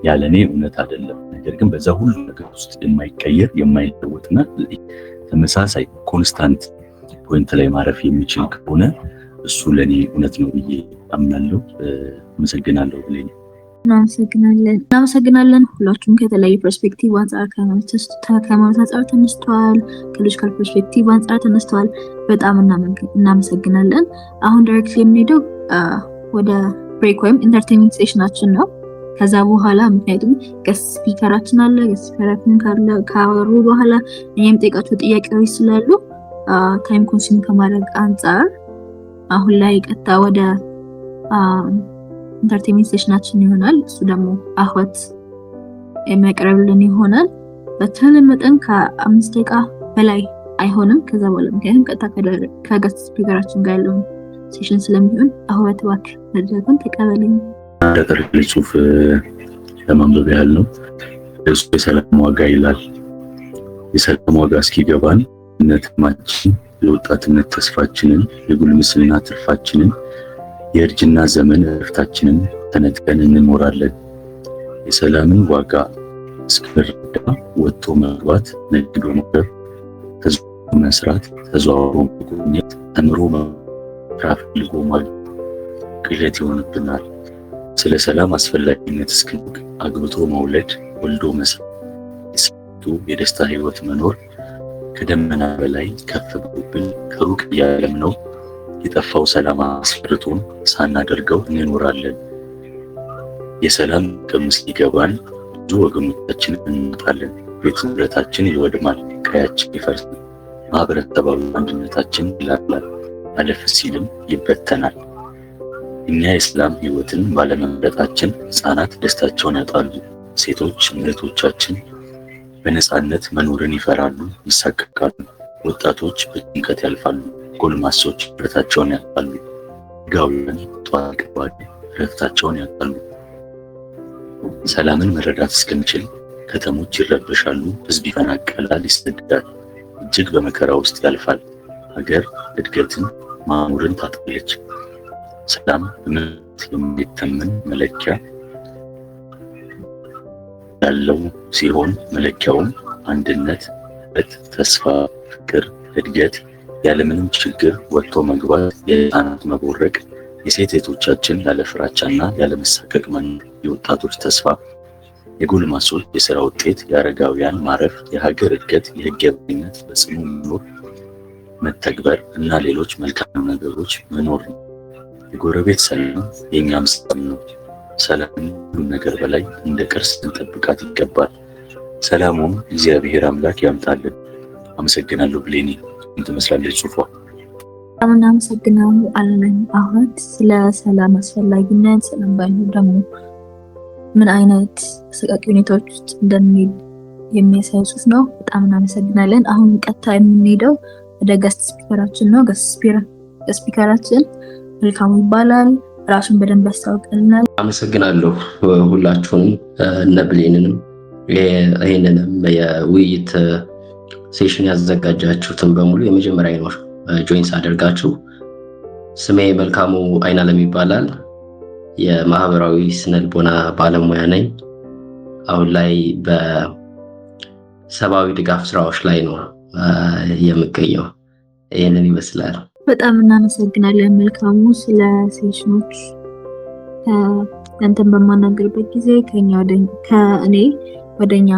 H: ያለኔ እውነት አይደለም። ነገር ግን በዛ ሁሉ ነገር ውስጥ የማይቀየር የማይለወጥና ተመሳሳይ ኮንስታንት ፖይንት ላይ ማረፍ የሚችል ከሆነ እሱ ለኔ እውነት ነው ብዬ አምናለሁ። አመሰግናለሁ ብለኝ
A: እናመሰግናለን። ሁላችሁም ከተለያዩ ፐርስፔክቲቭ አንጻር ከሃይማኖት አንጻር ተነስተዋል፣ ከሎጂካል ፐርስፔክቲቭ አንጻር ተነስተዋል። በጣም እናመሰግናለን። አሁን ዳይሬክትሊ የምንሄደው ወደ ብሬክ ወይም ኢንተርቴይንመንት ሴሽናችን ነው። ከዛ በኋላ ምክንያቱም ገስት ስፒከራችን አለ። ገስት ስፒከራችን ካወሩ በኋላ እኔም ጠይቃቸው ጥያቄዎች ስላሉ ታይም ኮንሱም ከማድረግ አንጻር አሁን ላይ ቀጥታ ወደ ኢንተርቴይንመንት ሴሽናችን ይሆናል። እሱ ደግሞ አህወት የሚያቀርብልን ይሆናል። በተቻለ መጠን ከ5 ደቂቃ በላይ አይሆንም ከዛ በኋላ ምክንያቱም ቀጥታ ከገስት ስፒከራችን ጋር ያለውን ሴሽን ስለሚሆን አህወት እባክህ መድረኩን ተቀበለኝ።
H: ተጠርቅ ጽሁፍ ለማንበብ ያህል ነው። እሱ የሰላም ዋጋ ይላል። የሰላም ዋጋ እስኪገባን ነትማችን የወጣትነት ተስፋችንን የጉልምስና ትርፋችንን የእርጅና ዘመን እረፍታችንን ተነጥቀን እንኖራለን። የሰላምን ዋጋ እስክንረዳ ወጥቶ መግባት፣ ነግዶ መቅረብ፣ ተዘዋውሮ መስራት፣ ተዘዋውሮ መጎብኘት፣ ተምሮ መራፍ፣ ፈልጎ ማግኘት ቅዠት ይሆንብናል። ስለ ሰላም አስፈላጊነት እስክንቅ አግብቶ መውለድ፣ ወልዶ መስራት፣ የደስታ ህይወት መኖር ከደመና በላይ ከፍ ብሎብን ከሩቅ ያለም ነው የጠፋው ሰላም አስፈርቶን ሳናደርገው እንኖራለን። የሰላም ጥቅም ሲገባን ብዙ ወገኖቻችን እንመጣለን። ቤት ንብረታችን ይወድማል፣ ቀያችን ይፈርሳል፣ ማህበረሰባዊ አንድነታችን ይላላል፣ አለፍ ሲልም ይበተናል። እኛ የሰላም ህይወትን ባለመምረጣችን ህፃናት ደስታቸውን ያጣሉ። ሴቶች እህቶቻችን በነፃነት መኖርን ይፈራሉ፣ ይሳቀቃሉ። ወጣቶች በጭንቀት ያልፋሉ፣ ጎልማሶች ረፍታቸውን ያጣሉ። ጋውያን ጧት ቀባሪ ረፍታቸውን ያጣሉ። ሰላምን መረዳት እስክንችል ከተሞች ይረበሻሉ፣ ህዝብ ይፈናቀላል፣ ይሰደዳል፣ እጅግ በመከራ ውስጥ ያልፋል። ሀገር እድገትን ማኖርን ታጣለች። ሰላም በምት የሚተመን መለኪያ ያለው ሲሆን መለኪያውም አንድነት፣ ተስፋ፣ ፍቅር፣ እድገት፣ ያለምንም ችግር ወጥቶ መግባት፣ የህፃናት መቦረቅ፣ የሴት እህቶቻችን ያለ ፍራቻና ያለ መሳቀቅ መኖር፣ የወጣቶች ተስፋ፣ የጎልማሶች የሥራ ውጤት፣ የአረጋውያን ማረፍ፣ የሀገር እድገት፣ የህግ የበላይነት በጽኑ መኖር መተግበር እና ሌሎች መልካም ነገሮች መኖር ነው። የጎረቤት ሰላም የኛም ሰላም ነው። ሰላምን ሁሉ ነገር በላይ እንደ ቅርስ እንጠብቃት ይገባል። ሰላሙም እግዚአብሔር አምላክ ያምጣልን። አመሰግናለሁ ብሌኒ። ትመስላለች ጽሁፏ።
A: በጣም እናመሰግናለሁ አለን አህወት ስለ ሰላም አስፈላጊነት፣ ሰላም ባይኖር ደግሞ ምን አይነት አሰቃቂ ሁኔታዎች ውስጥ እንደሚል የሚያሳይ ጽሁፍ ነው። በጣም እናመሰግናለን። አሁን ቀጥታ የምንሄደው ወደ ገስት ስፒከራችን ነው። ገስት ስፒከራችን መልካሙ ይባላል። ራሱን በደንብ ያስታውቅልናል።
K: አመሰግናለሁ ሁላችሁንም እነ ብሌንንም ይሄንንም የውይይት ሴሽን ያዘጋጃችሁትን በሙሉ የመጀመሪያ ነው ጆይንስ አደርጋችሁ። ስሜ መልካሙ አይናለም ይባላል። የማህበራዊ ስነልቦና ባለሙያ ነኝ። አሁን ላይ በሰብአዊ ድጋፍ ስራዎች ላይ ነው የምገኘው። ይሄንን ይመስላል።
A: በጣም እናመሰግናለን መልካሙ ስለ ሴሽኖች አንተን በማናገርበት ጊዜ ከእኔ ወደኛ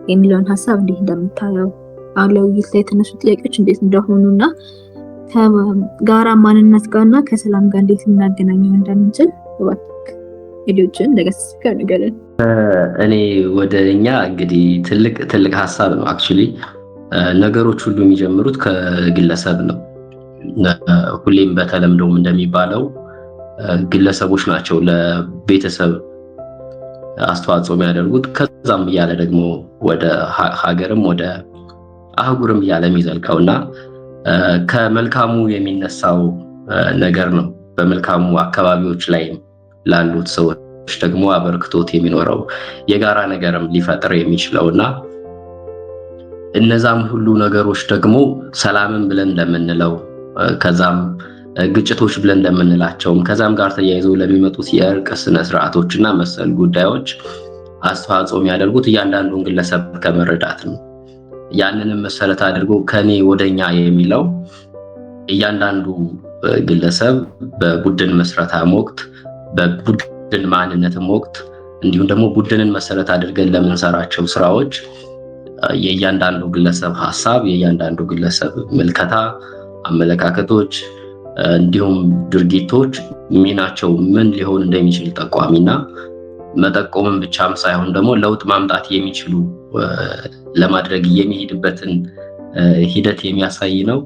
A: የሚለውን ሀሳብ እንዴት እንደምታየው አሁን ለውይይት ላይ የተነሱ ጥያቄዎች እንዴት እንደሆኑና ከጋራ ማንነት ጋርና ከሰላም ጋር እንዴት ልናገናኘው እንደምንችል ቪዲዮችን እንደገስከ ነገርን
K: እኔ ወደኛ እንግዲህ ትልቅ ሀሳብ ነው። አክቹሊ ነገሮች ሁሉ የሚጀምሩት ከግለሰብ ነው። ሁሌም በተለምዶም እንደሚባለው ግለሰቦች ናቸው ለቤተሰብ አስተዋጽኦ የሚያደርጉት። ከዛም እያለ ደግሞ ወደ ሀገርም ወደ አህጉርም እያለ የሚዘልቀውና ከመልካሙ የሚነሳው ነገር ነው። በመልካሙ አካባቢዎች ላይ ላሉት ሰዎች ደግሞ አበርክቶት የሚኖረው የጋራ ነገርም ሊፈጥር የሚችለውና እነዛም ሁሉ ነገሮች ደግሞ ሰላምን ብለን እንደምንለው ከዛም ግጭቶች ብለን እንደምንላቸውም ከዛም ጋር ተያይዘው ለሚመጡት የእርቅ ስነ ስርዓቶችና መሰል ጉዳዮች አስተዋጽኦ የሚያደርጉት እያንዳንዱን ግለሰብ ከመረዳት ነው። ያንንም መሰረት አድርጎ ከኔ ወደኛ የሚለው እያንዳንዱ ግለሰብ በቡድን መስረታም ወቅት በቡድን ማንነትም ወቅት እንዲሁም ደግሞ ቡድንን መሰረት አድርገን ለምንሰራቸው ስራዎች የእያንዳንዱ ግለሰብ ሐሳብ የእያንዳንዱ ግለሰብ ምልከታ አመለካከቶች እንዲሁም ድርጊቶች ሚናቸው ምን ሊሆን እንደሚችል ጠቋሚና መጠቆምን ብቻም ሳይሆን ደግሞ ለውጥ ማምጣት የሚችሉ ለማድረግ የሚሄድበትን ሂደት የሚያሳይ ነው።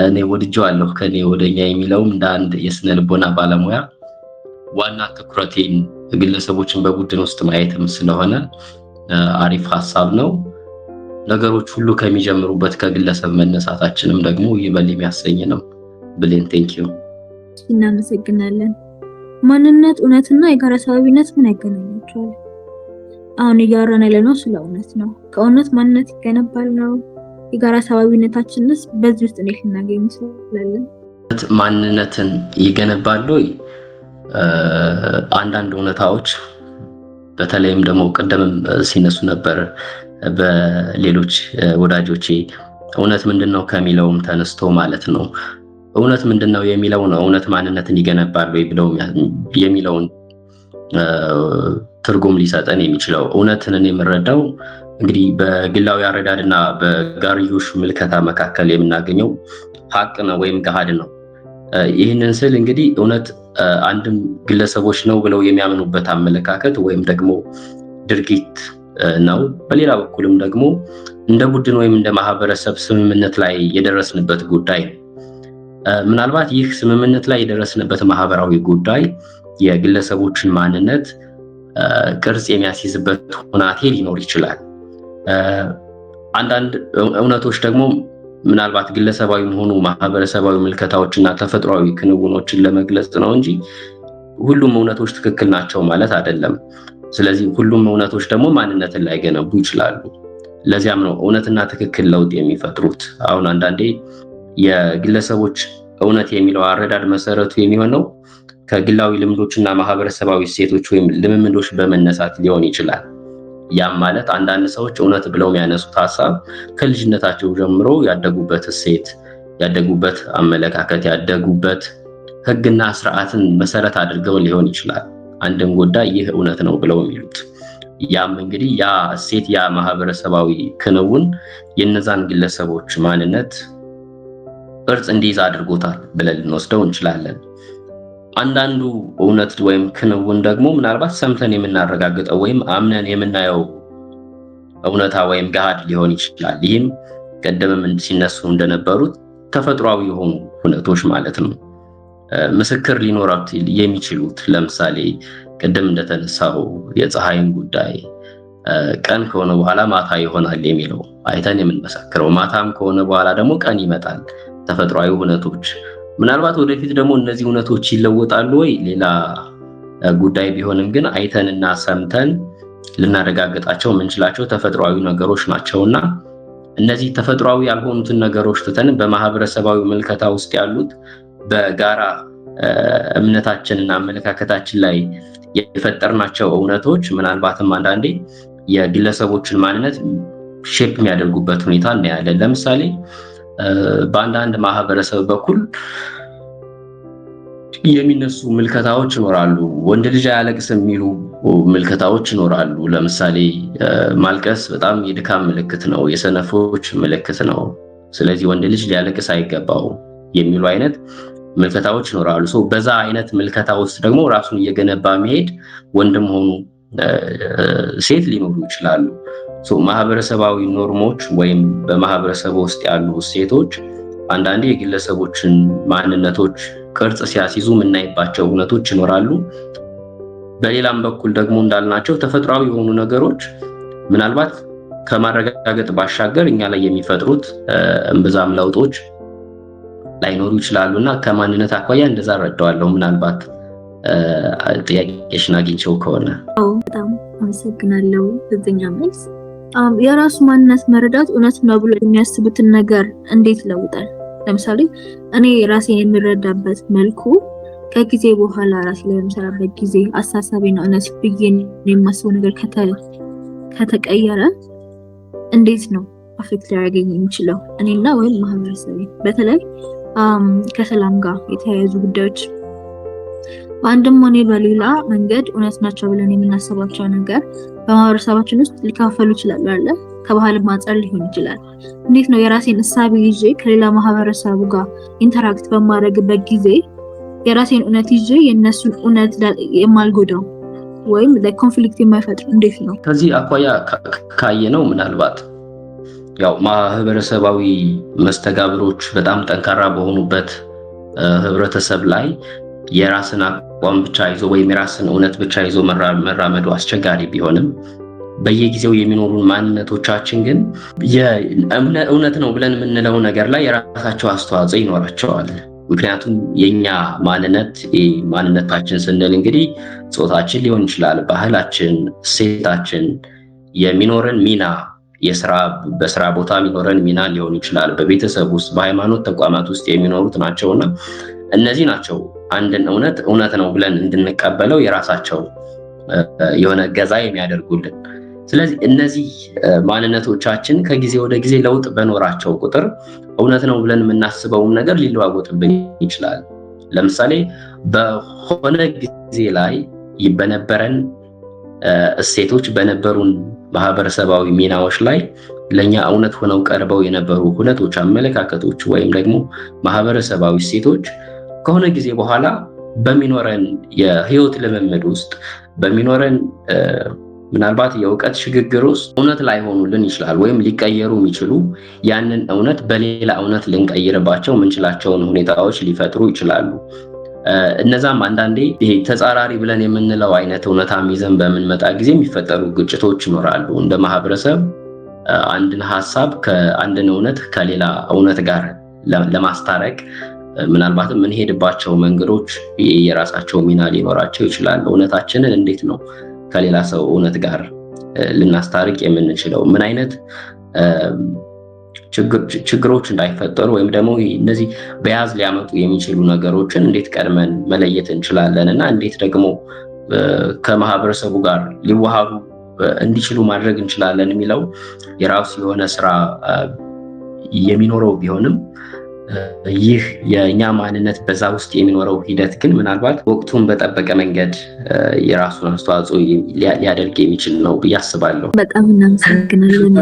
K: እኔ ወድጄዋለሁ ከኔ ወደኛ የሚለውም እንደ አንድ የስነ ልቦና ባለሙያ ዋና ትኩረቴን ግለሰቦችን በቡድን ውስጥ ማየትም ስለሆነ አሪፍ ሐሳብ ነው። ነገሮች ሁሉ ከሚጀምሩበት ከግለሰብ መነሳታችንም ደግሞ ይበል የሚያሰኝ ነው። ብሌን ቴንኪዩ።
A: እናመሰግናለን። ማንነት፣ እውነትና የጋራ ሰብአዊነት ምን ያገናኛቸዋል? አሁን እያወራን ያለነው ስለ እውነት ነው። ከእውነት ማንነት ይገነባል ነው። የጋራ ሰብአዊነታችንስ በዚህ ውስጥ እንዴት ልናገኝ እንችላለን?
K: ማንነትን ይገነባሉ። አንዳንድ እውነታዎች በተለይም ደግሞ ቀደምም ሲነሱ ነበር በሌሎች ወዳጆቼ እውነት ምንድነው ከሚለውም ተነስቶ ማለት ነው። እውነት ምንድነው የሚለው ነው እውነት ማንነትን ይገነባል ወይ ብለው የሚለውን ትርጉም ሊሰጠን የሚችለው። እውነትን እኔ የምረዳው እንግዲህ በግላዊ አረዳድና በጋርዮሽ ምልከታ መካከል የምናገኘው ሀቅ ነው ወይም ገሃድ ነው። ይህንን ስል እንግዲህ እውነት አንድም ግለሰቦች ነው ብለው የሚያምኑበት አመለካከት ወይም ደግሞ ድርጊት ነው። በሌላ በኩልም ደግሞ እንደ ቡድን ወይም እንደ ማህበረሰብ ስምምነት ላይ የደረስንበት ጉዳይ ነው። ምናልባት ይህ ስምምነት ላይ የደረስንበት ማህበራዊ ጉዳይ የግለሰቦችን ማንነት ቅርጽ የሚያስይዝበት ሁናቴ ሊኖር ይችላል። አንዳንድ እውነቶች ደግሞ ምናልባት ግለሰባዊ መሆኑ ማህበረሰባዊ ምልከታዎችና ተፈጥሯዊ ክንውኖችን ለመግለጽ ነው እንጂ ሁሉም እውነቶች ትክክል ናቸው ማለት አይደለም። ስለዚህ ሁሉም እውነቶች ደግሞ ማንነትን ላይገነቡ ይችላሉ። ለዚያም ነው እውነትና ትክክል ለውጥ የሚፈጥሩት። አሁን አንዳንዴ የግለሰቦች እውነት የሚለው አረዳድ መሰረቱ የሚሆነው ከግላዊ ልምዶችና ማህበረሰባዊ እሴቶች ወይም ልምምዶች በመነሳት ሊሆን ይችላል። ያም ማለት አንዳንድ ሰዎች እውነት ብለው የሚያነሱት ሐሳብ ከልጅነታቸው ጀምሮ ያደጉበት እሴት፣ ያደጉበት አመለካከት፣ ያደጉበት ህግና ስርዓትን መሰረት አድርገው ሊሆን ይችላል አንድም ጉዳይ ይህ እውነት ነው ብለው የሚሉት። ያም እንግዲህ ያ እሴት ያ ማህበረሰባዊ ክንውን የነዛን ግለሰቦች ማንነት ቅርጽ እንዲይዝ አድርጎታል ብለን ልንወስደው እንችላለን። አንዳንዱ እውነት ወይም ክንውን ደግሞ ምናልባት ሰምተን የምናረጋግጠው ወይም አምነን የምናየው እውነታ ወይም ገሃድ ሊሆን ይችላል። ይህም ቀደምም ሲነሱ እንደነበሩት ተፈጥሯዊ የሆኑ እውነቶች ማለት ነው። ምስክር ሊኖራት የሚችሉት ለምሳሌ ቀደም እንደተነሳው የፀሐይን ጉዳይ ቀን ከሆነ በኋላ ማታ ይሆናል የሚለው አይተን የምንመሰክረው፣ ማታም ከሆነ በኋላ ደግሞ ቀን ይመጣል። ተፈጥሯዊ እውነቶች ምናልባት ወደፊት ደግሞ እነዚህ እውነቶች ይለወጣሉ ወይ ሌላ ጉዳይ ቢሆንም ግን አይተንና ሰምተን ልናረጋግጣቸው የምንችላቸው ተፈጥሯዊ ነገሮች ናቸውና እነዚህ ተፈጥሯዊ ያልሆኑትን ነገሮች ትተን በማህበረሰባዊ ምልከታ ውስጥ ያሉት በጋራ እምነታችንና አመለካከታችን ላይ የፈጠርናቸው እውነቶች ምናልባትም አንዳንዴ የግለሰቦችን ማንነት ሼፕ የሚያደርጉበት ሁኔታ እናያለን። ለምሳሌ በአንዳንድ ማህበረሰብ በኩል የሚነሱ ምልከታዎች ይኖራሉ። ወንድ ልጅ አያለቅስም የሚሉ ምልከታዎች ይኖራሉ። ለምሳሌ ማልቀስ በጣም የድካም ምልክት ነው፣ የሰነፎች ምልክት ነው፣ ስለዚህ ወንድ ልጅ ሊያለቅስ አይገባው የሚሉ አይነት ምልከታዎች ይኖራሉ። በዛ አይነት ምልከታ ውስጥ ደግሞ ራሱን እየገነባ መሄድ ወንድም ሆኑ ሴት ሊኖሩ ይችላሉ። ማህበረሰባዊ ኖርሞች ወይም በማህበረሰቡ ውስጥ ያሉ እሴቶች አንዳንዴ የግለሰቦችን ማንነቶች ቅርጽ ሲያስይዙ የምናይባቸው እውነቶች ይኖራሉ። በሌላም በኩል ደግሞ እንዳልናቸው ተፈጥሯዊ የሆኑ ነገሮች ምናልባት ከማረጋገጥ ባሻገር እኛ ላይ የሚፈጥሩት እምብዛም ለውጦች ላይኖሩ ይችላሉና ከማንነት አኳያ እንደዛ ረዳዋለሁ። ምናልባት ጥያቄሽን አግኝቼው ከሆነ
A: በጣም አመሰግናለሁ። በዚህኛ መልስ የራሱ ማንነት መረዳት እውነት ነው ብሎ የሚያስቡትን ነገር እንዴት ይለውጣል? ለምሳሌ እኔ ራሴን የምረዳበት መልኩ ከጊዜ በኋላ ራሴ ላይ በምሰራበት ጊዜ አሳሳቢና እውነት ብዬ የማስበው ነገር ከተቀየረ እንዴት ነው አፌክት ሊያደርገኝ የሚችለው እኔና ወይም ማህበረሰቤ? በተለይ ከሰላም ጋር የተያያዙ ጉዳዮች በአንድም ሆነ በሌላ መንገድ እውነት ናቸው ብለን የምናስባቸው ነገር በማህበረሰባችን ውስጥ ሊካፈሉ ይችላሉ አለ ከባህል አንፃር ሊሆን ይችላል። እንዴት ነው የራሴን እሳቤ ይዤ ከሌላ ማህበረሰቡ ጋር ኢንተራክት በማድረግበት ጊዜ የራሴን እውነት ይዤ የነሱን እውነት የማልጎዳው ወይም ለኮንፍሊክት የማይፈጥር እንዴት ነው?
K: ከዚህ አኳያ ካየነው ምናልባት ያው ማህበረሰባዊ መስተጋብሮች በጣም ጠንካራ በሆኑበት ህብረተሰብ ላይ የራስን አቋም ብቻ ይዞ ወይም የራስን እውነት ብቻ ይዞ መራመዱ አስቸጋሪ ቢሆንም በየጊዜው የሚኖሩን ማንነቶቻችን ግን እውነት ነው ብለን የምንለው ነገር ላይ የራሳቸው አስተዋጽኦ ይኖራቸዋል። ምክንያቱም የኛ ማንነታችን ስንል እንግዲህ ጾታችን ሊሆን ይችላል፣ ባህላችን፣ እሴታችን፣ የሚኖረን ሚና፣ በስራ ቦታ የሚኖረን ሚና ሊሆን ይችላል፣ በቤተሰብ ውስጥ፣ በሃይማኖት ተቋማት ውስጥ የሚኖሩት ናቸውና እነዚህ ናቸው አንድን እውነት ነው ብለን እንድንቀበለው የራሳቸው የሆነ ገዛ የሚያደርጉልን። ስለዚህ እነዚህ ማንነቶቻችን ከጊዜ ወደ ጊዜ ለውጥ በኖራቸው ቁጥር እውነት ነው ብለን የምናስበውም ነገር ሊለዋወጥብን ይችላል። ለምሳሌ በሆነ ጊዜ ላይ በነበረን እሴቶች በነበሩን ማህበረሰባዊ ሚናዎች ላይ ለኛ እውነት ሆነው ቀርበው የነበሩ ሁነቶች፣ አመለካከቶች ወይም ደግሞ ማህበረሰባዊ እሴቶች ከሆነ ጊዜ በኋላ በሚኖረን የህይወት ልምምድ ውስጥ በሚኖረን ምናልባት የእውቀት ሽግግር ውስጥ እውነት ላይሆኑልን ይችላል ወይም ሊቀየሩ የሚችሉ ያንን እውነት በሌላ እውነት ልንቀይርባቸው የምንችላቸውን ሁኔታዎች ሊፈጥሩ ይችላሉ። እነዛም አንዳንዴ ይሄ ተጻራሪ ብለን የምንለው አይነት እውነታም ይዘን በምንመጣ ጊዜ የሚፈጠሩ ግጭቶች ይኖራሉ። እንደ ማህበረሰብ አንድን ሀሳብ ከአንድን እውነት ከሌላ እውነት ጋር ለማስታረቅ ምናልባትም የምንሄድባቸው መንገዶች የራሳቸው ሚና ሊኖራቸው ይችላል። እውነታችንን እንዴት ነው ከሌላ ሰው እውነት ጋር ልናስታርቅ የምንችለው? ምን አይነት ችግሮች እንዳይፈጠሩ ወይም ደግሞ እነዚህ በያዝ ሊያመጡ የሚችሉ ነገሮችን እንዴት ቀድመን መለየት እንችላለን እና እንዴት ደግሞ ከማህበረሰቡ ጋር ሊዋሃዱ እንዲችሉ ማድረግ እንችላለን የሚለው የራሱ የሆነ ስራ የሚኖረው ቢሆንም ይህ የኛ ማንነት በዛ ውስጥ የሚኖረው ሂደት ግን ምናልባት ወቅቱን በጠበቀ መንገድ የራሱን አስተዋጽኦ ሊያደርግ የሚችል ነው ብዬ አስባለሁ።
A: በጣም እናመሰግናለን።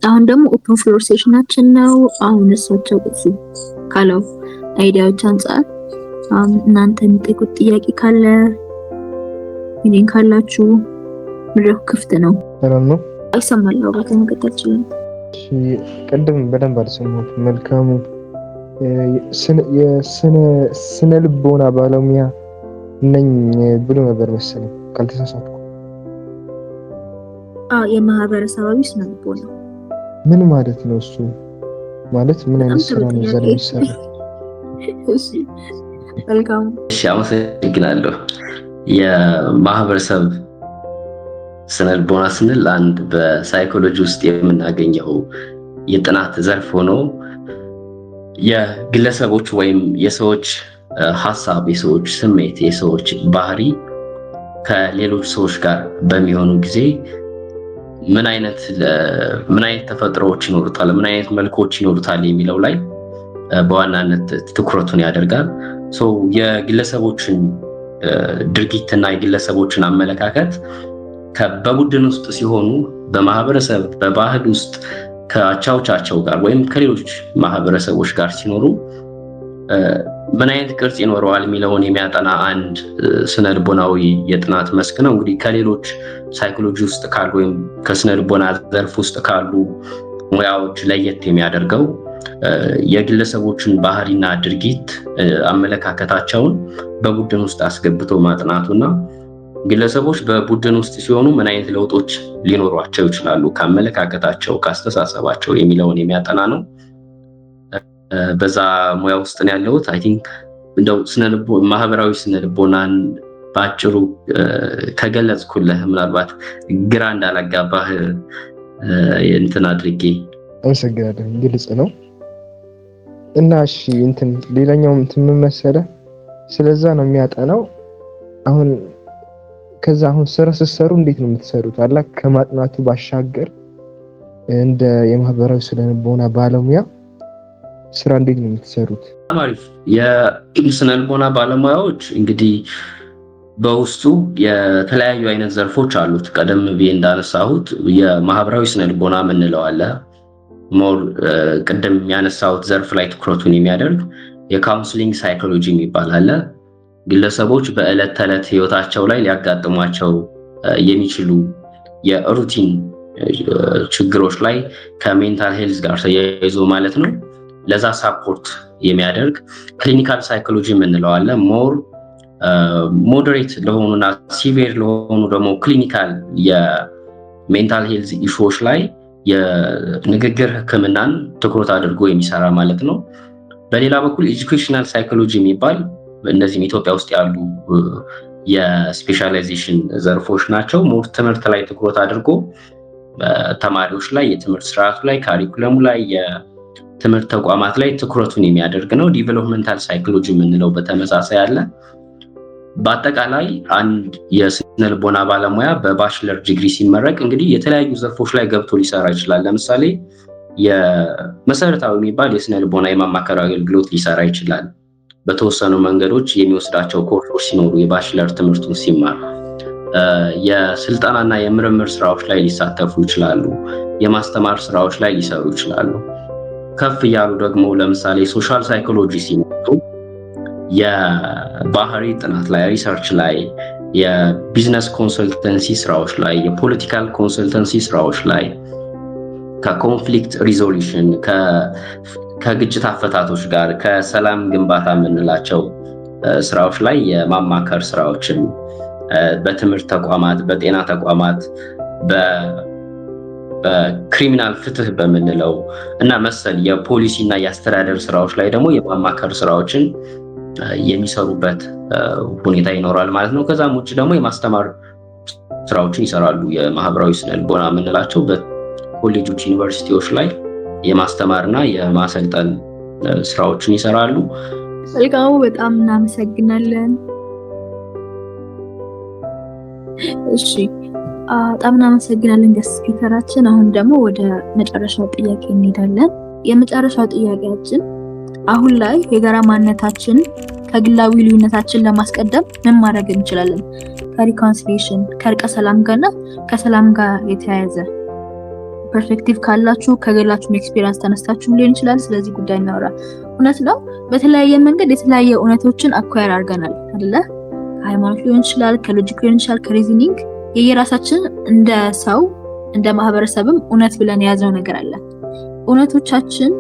A: አሁን ደግሞ ኦፕን ፍሎር ሴሽናችን ነው። አሁን እሳቸው እዚህ ካለው አይዲያዎች አንጻር እናንተ የሚጠይቁት ጥያቄ ካለ እኔን ካላችሁ ምድረኩ ክፍት ነው።
D: ነው
A: አይሰማል? አውራት መቀጠል ይችላል።
D: ቅድም በደንብ አልሰማሁት። መልካሙ የስነ ልቦና ባለሙያ ነኝ ብሎ ነበር መሰለኝ ካልተሳሳትኩ።
A: የማህበረሰባዊ ስነ ልቦና
D: ምን ማለት ነው? እሱ ማለት ምን አይነት ስራ ነው እዛ ላይ የሚሰራው?
A: እሺ መልካሙ።
K: እሺ አመሰግናለሁ። የማህበረሰብ ስነ ልቦና ስንል አንድ በሳይኮሎጂ ውስጥ የምናገኘው የጥናት ዘርፍ ሆኖ የግለሰቦች ወይም የሰዎች ሀሳብ፣ የሰዎች ስሜት፣ የሰዎች ባህሪ ከሌሎች ሰዎች ጋር በሚሆኑ ጊዜ ምን አይነት ተፈጥሮዎች ይኖሩታል፣ ምን አይነት መልኮች ይኖሩታል የሚለው ላይ በዋናነት ትኩረቱን ያደርጋል። የግለሰቦችን ድርጊትና የግለሰቦችን አመለካከት በቡድን ውስጥ ሲሆኑ በማህበረሰብ በባህል ውስጥ ከአቻዎቻቸው ጋር ወይም ከሌሎች ማህበረሰቦች ጋር ሲኖሩ ምን አይነት ቅርጽ ይኖረዋል የሚለውን የሚያጠና አንድ ስነ ልቦናዊ የጥናት መስክ ነው። እንግዲህ ከሌሎች ሳይኮሎጂ ውስጥ ካሉ ወይም ከስነ ልቦና ዘርፍ ውስጥ ካሉ ሙያዎች ለየት የሚያደርገው የግለሰቦችን ባህሪና ድርጊት አመለካከታቸውን በቡድን ውስጥ አስገብቶ ማጥናቱና ግለሰቦች በቡድን ውስጥ ሲሆኑ ምን አይነት ለውጦች ሊኖሯቸው ይችላሉ ከአመለካከታቸው ከአስተሳሰባቸው የሚለውን የሚያጠና ነው። በዛ ሙያ ውስጥ ነው ያለሁት። አይ ቲንክ እንደው ማህበራዊ ስነልቦናን በአጭሩ ከገለጽኩልህ ምናልባት ግራ እንዳላጋባህ እንትን አድርጌ
D: አመሰግናለሁ። ግልጽ ነው እና እሺ ሌላኛው ምን መሰለህ ስለዛ ነው የሚያጠናው። አሁን ከዛ ስራ ስትሰሩ እንዴት ነው የምትሰሩት? አላ ከማጥናቱ ባሻገር እንደ የማህበራዊ ስነልቦና ባለሙያ ስራ እንዴት ነው የምትሰሩት?
K: አሪፍ። የስነልቦና ባለሙያዎች እንግዲህ በውስጡ የተለያዩ አይነት ዘርፎች አሉት። ቀደም ብዬ እንዳነሳሁት የማህበራዊ ስነልቦና የምንለው አለ። ሞር ቅድም ያነሳሁት ዘርፍ ላይ ትኩረቱን የሚያደርግ የካውንስሊንግ ሳይኮሎጂ የሚባል አለ። ግለሰቦች በዕለት ተዕለት ህይወታቸው ላይ ሊያጋጥሟቸው የሚችሉ የሩቲን ችግሮች ላይ ከሜንታል ሄልዝ ጋር ተያይዞ ማለት ነው ለዛ ሳፖርት የሚያደርግ ክሊኒካል ሳይኮሎጂ የምንለው አለ። ሞር ሞዴሬት ለሆኑና ሲቪር ለሆኑ ደግሞ ክሊኒካል የሜንታል ሄልዝ ኢሹዎች ላይ የንግግር ህክምናን ትኩረት አድርጎ የሚሰራ ማለት ነው። በሌላ በኩል ኤጁኬሽናል ሳይኮሎጂ የሚባል እነዚህም ኢትዮጵያ ውስጥ ያሉ የስፔሻላይዜሽን ዘርፎች ናቸው። ሞር ትምህርት ላይ ትኩረት አድርጎ ተማሪዎች ላይ የትምህርት ስርዓቱ ላይ ካሪኩለሙ ላይ የትምህርት ተቋማት ላይ ትኩረቱን የሚያደርግ ነው። ዲቨሎፕመንታል ሳይኮሎጂ የምንለው በተመሳሳይ አለ። በአጠቃላይ አንድ የስነልቦና ባለሙያ በባችለር ዲግሪ ሲመረቅ እንግዲህ የተለያዩ ዘርፎች ላይ ገብቶ ሊሰራ ይችላል። ለምሳሌ የመሰረታዊ የሚባል የስነልቦና የማማከር አገልግሎት ሊሰራ ይችላል። በተወሰኑ መንገዶች የሚወስዳቸው ኮርሶች ሲኖሩ የባችለር ትምህርቱን ሲማር የስልጠናና የምርምር ስራዎች ላይ ሊሳተፉ ይችላሉ። የማስተማር ስራዎች ላይ ሊሰሩ ይችላሉ። ከፍ እያሉ ደግሞ ለምሳሌ ሶሻል ሳይኮሎጂ ሲመጡ የባህሪ ጥናት ላይ ሪሰርች ላይ የቢዝነስ ኮንሰልተንሲ ስራዎች ላይ የፖለቲካል ኮንሰልተንሲ ስራዎች ላይ ከኮንፍሊክት ሪዞሉሽን ከግጭት አፈታቶች ጋር ከሰላም ግንባታ የምንላቸው ስራዎች ላይ የማማከር ስራዎችን በትምህርት ተቋማት በጤና ተቋማት በክሪሚናል ፍትህ በምንለው እና መሰል የፖሊሲ እና የአስተዳደር ስራዎች ላይ ደግሞ የማማከር ስራዎችን የሚሰሩበት ሁኔታ ይኖራል ማለት ነው። ከዛም ውጭ ደግሞ የማስተማር ስራዎችን ይሰራሉ። የማህበራዊ ስነልቦና የምንላቸው በኮሌጆች ዩኒቨርሲቲዎች ላይ የማስተማርና የማሰልጠን ስራዎችን ይሰራሉ።
A: ልቃው በጣም እናመሰግናለን። እሺ በጣም እናመሰግናለን ገስት ስፒከራችን። አሁን ደግሞ ወደ መጨረሻው ጥያቄ እንሄዳለን። የመጨረሻው ጥያቄያችን አሁን ላይ የጋራ ማንነታችን ከግላዊ ልዩነታችን ለማስቀደም ምን ማድረግ እንችላለን? ከሪኮንሲሊዬሽን ከእርቀ ሰላም ጋርና ከሰላም ጋር የተያያዘ ፐርስፔክቲቭ ካላችሁ ከገላችሁ ኤክስፒሪየንስ ተነስታችሁ ሊሆን ይችላል። ስለዚህ ጉዳይ እናወራ። እውነት ነው በተለያየ መንገድ የተለያየ እውነቶችን አኳየር አድርገናል አይደለ? ከሃይማኖት ሊሆን ይችላል፣ ከሎጂክ ሊሆን ይችላል፣ ከሪዝኒንግ የየራሳችን እንደ ሰው እንደ ማህበረሰብም እውነት ብለን የያዝነው ነገር አለ። እውነቶቻችን